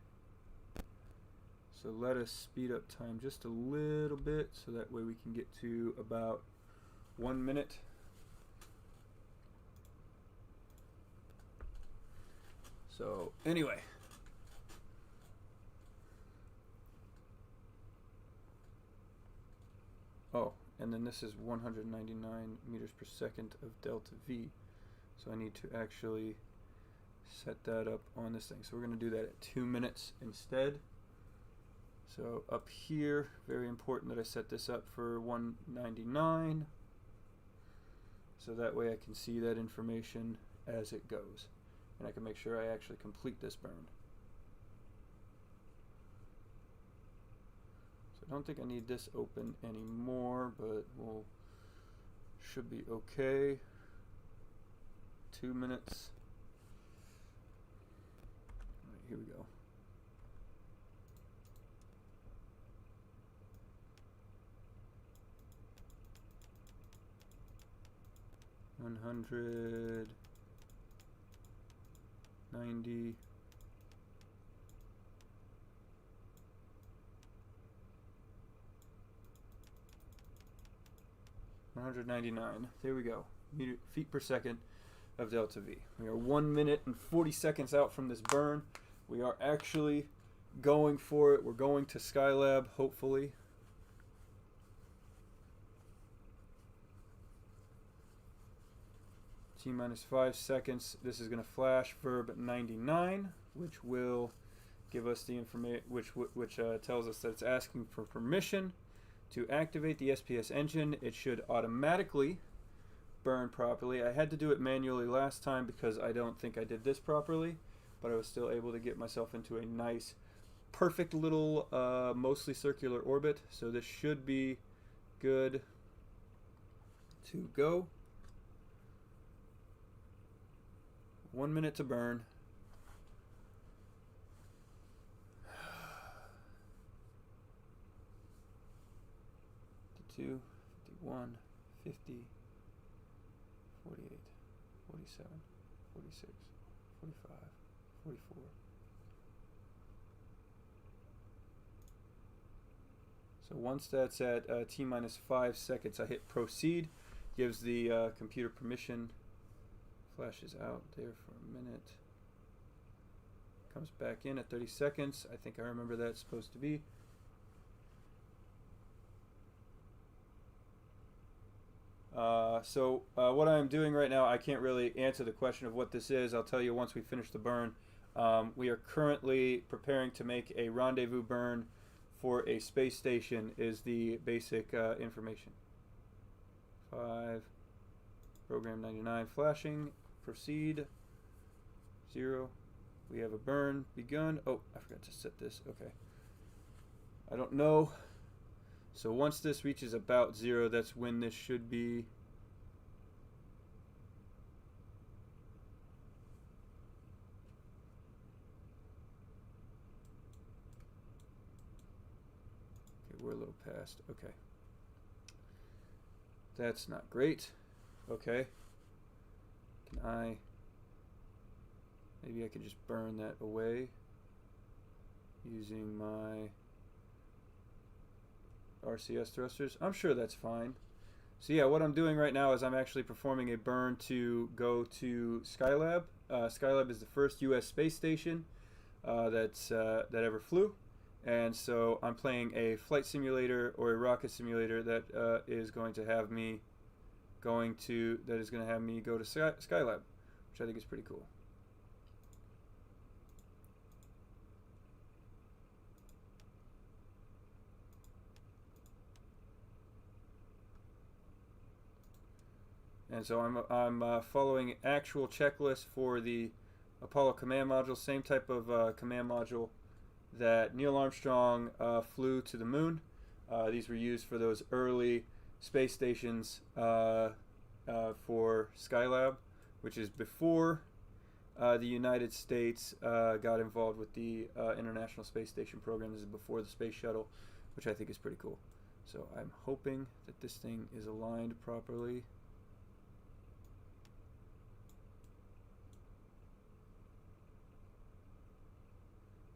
So let us speed up time just a little bit so that way we can get to about 1 minute. So anyway, Oh, and then this is 199 meters per second of delta V. So I need to actually set that up on this thing. So we're going to do that at 2 minutes instead. So up here, very important that I set this up for 199. So that way I can see that information as it goes. And I can make sure I actually complete this burn. I don't think I need this open anymore, but we'll should be okay. 2 minutes. All right, here we go. $190. 199. There we go. Feet per second of delta V. We are 1 minute and 40 seconds out from this burn. We are actually going for it. We're going to Skylab, hopefully. T minus 5 seconds. This is going to flash verb 99, which will give us the information, which tells us that it's asking for permission to activate the SPS engine. It should automatically burn properly. I had to do it manually last time because I don't think I did this properly, but I was still able to get myself into a nice, perfect little, mostly circular orbit. So this should be good to go. 1 minute to burn. 52, 51, 50, 48, 47, 46, 45, 44. So once that's at T minus 5 seconds, I hit proceed, gives the computer permission, flashes out there for a minute, comes back in at 30 seconds. I think I remember that's supposed to be. What I'm doing right now, I can't really answer the question of what this is. I'll tell you once we finish the burn. We are currently preparing to make a rendezvous burn for a space station is the basic information. 5, program 99 flashing, proceed, 0. We have a burn begun. Oh, I forgot to set this. Okay. I don't know. So once this reaches about 0, that's when this should be. Okay, we're a little past. Okay. That's not great. Okay. Can I? Maybe I could just burn that away using my RCS thrusters. I'm sure that's fine. So yeah, what I'm doing right now is I'm actually performing a burn to go to Skylab. Skylab is the first U.S. space station that ever flew, and so I'm playing a flight simulator or a rocket simulator that is going to have me go to Skylab, which I think is pretty cool. And so I'm following actual checklist for the Apollo command module, same type of command module that Neil Armstrong flew to the moon. These were used for those early space stations for Skylab, which is before the United States got involved with the International Space Station program. This is before the space shuttle, which I think is pretty cool. So I'm hoping that this thing is aligned properly.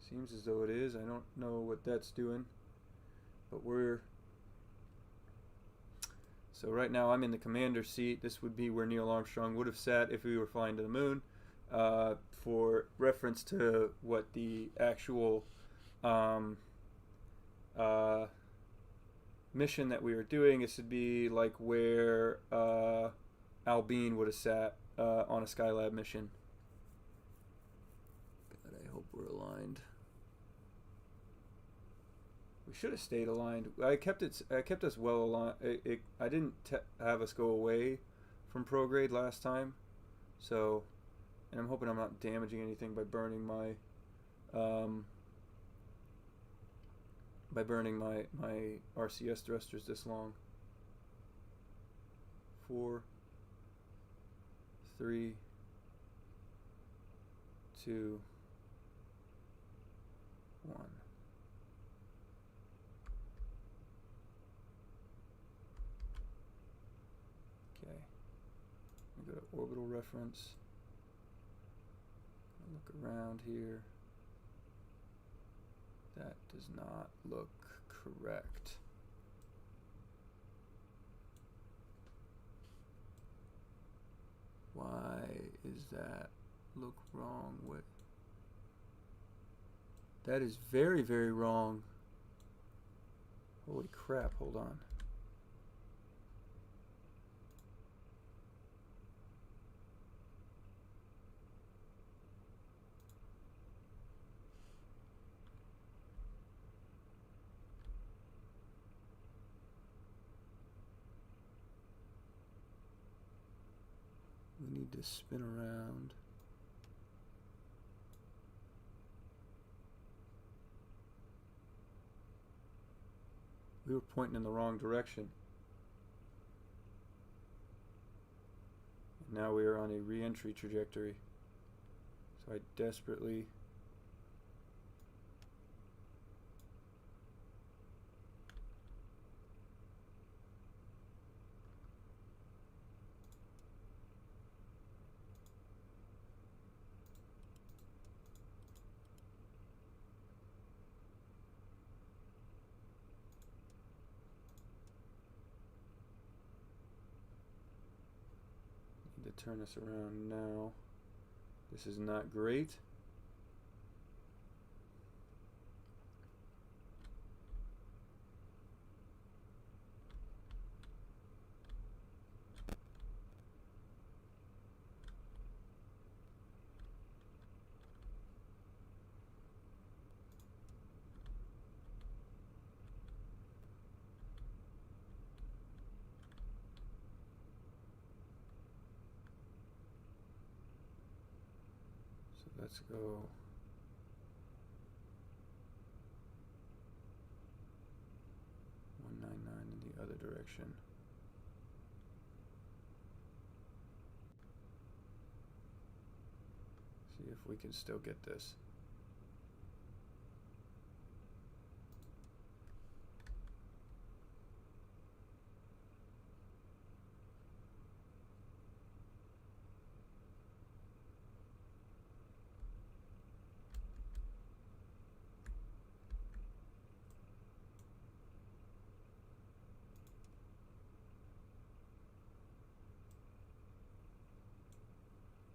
Seems as though it is. I don't know what that's doing, but so right now I'm in the commander seat. This would be where Neil Armstrong would have sat if we were flying to the moon. For reference to what the actual mission that we were doing, it should be like where Albine would have sat on a Skylab mission. God, I hope we're aligned. We should have stayed aligned. I kept us well aligned. I didn't have us go away from prograde last time, so, and I'm hoping I'm not damaging anything by burning my my RCS thrusters this long. 4, 3, 2, 1. Okay. Go to orbital reference. Look around here. That does not look correct. Why is that look wrong? What? That is very, very wrong. Holy crap, hold on. We need to spin around. We were pointing in the wrong direction. Now we are on a reentry trajectory. So I desperately to turn us around now. This is not great. Let's go. in the other direction. See if we can still get this.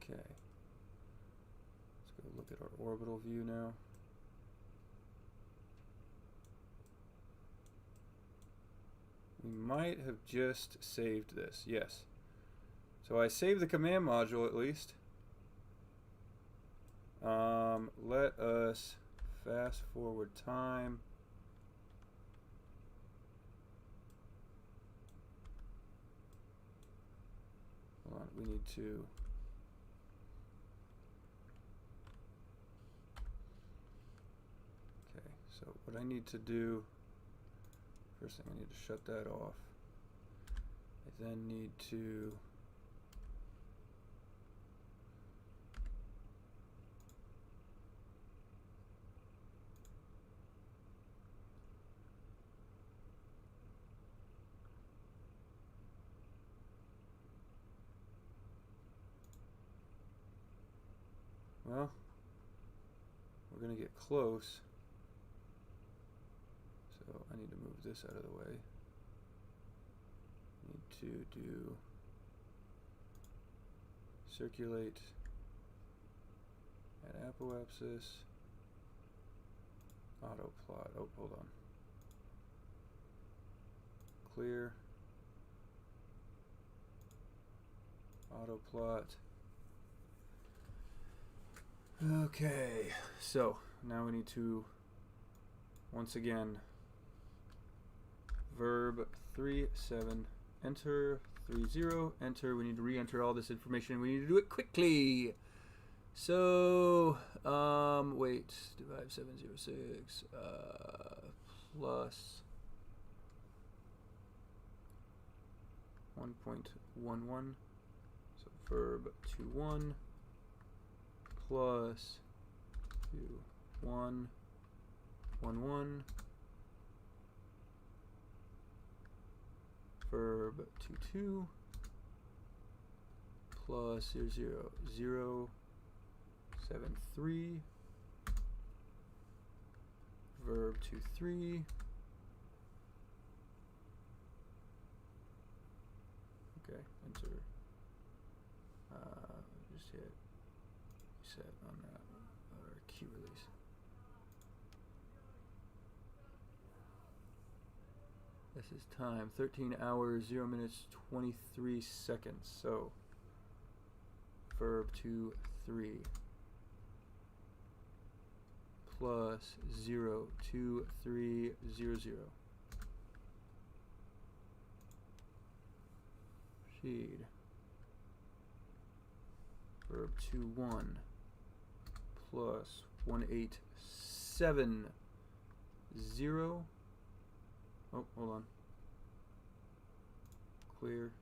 Okay, let's go look at our orbital view now. We might have just saved this, yes. So I saved the command module at least. Let us fast forward time. Hold on, we need to so what I need to do, first thing I need to shut that off. I then need to well, we're going to get close. So I need to move this out of the way. Need to do circulate at apoapsis, auto plot. Oh, hold on. clear. Auto plot. Okay, so now we need to once again verb 37 enter 30 enter. We need to re-enter all this information. We need to do it quickly. So wait, divide 706 plus 1.11, so verb 21 plus 2111 verb 22 plus 00073 verb 23 okay, enter. Just hit reset on that or key release. This is time 13 hours 0 minutes 23 seconds. So verb 23 plus 02300 seed verb 21 plus 1870. Oh, hold on. Clear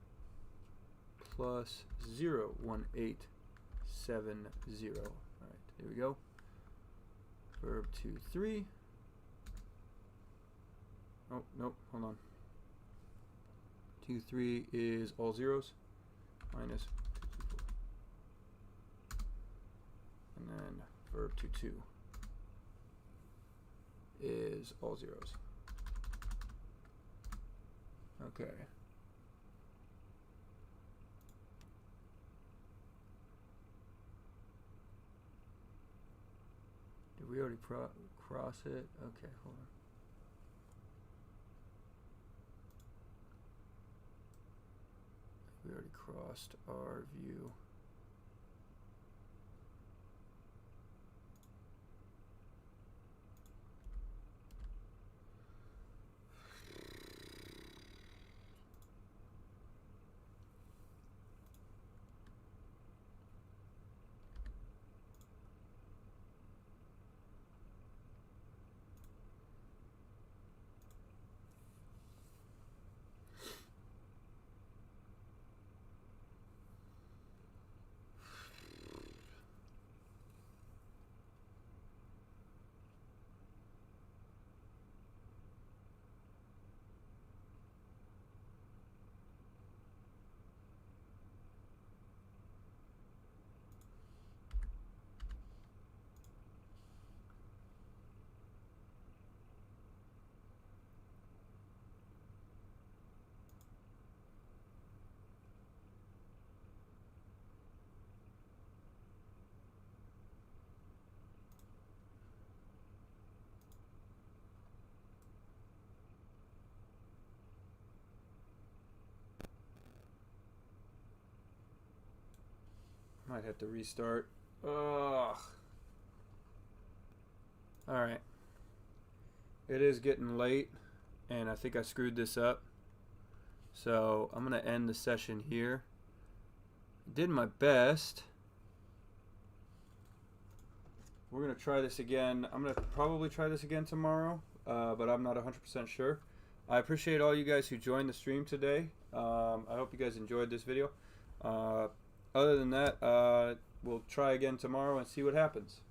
plus 01870. All right, here we go. Verb 23. Oh, nope, hold on. 23 is all zeros minus 224. And then verb 22 is all zeros. Okay. Did we already cross it? Okay, hold on. We already crossed our view. Might have to restart. Ugh. Alright. It is getting late, and I think I screwed this up. So I'm going to end the session here. Did my best. We're going to try this again. I'm going to probably try this again tomorrow, but I'm not 100% sure. I appreciate all you guys who joined the stream today. I hope you guys enjoyed this video. Other than that, we'll try again tomorrow and see what happens.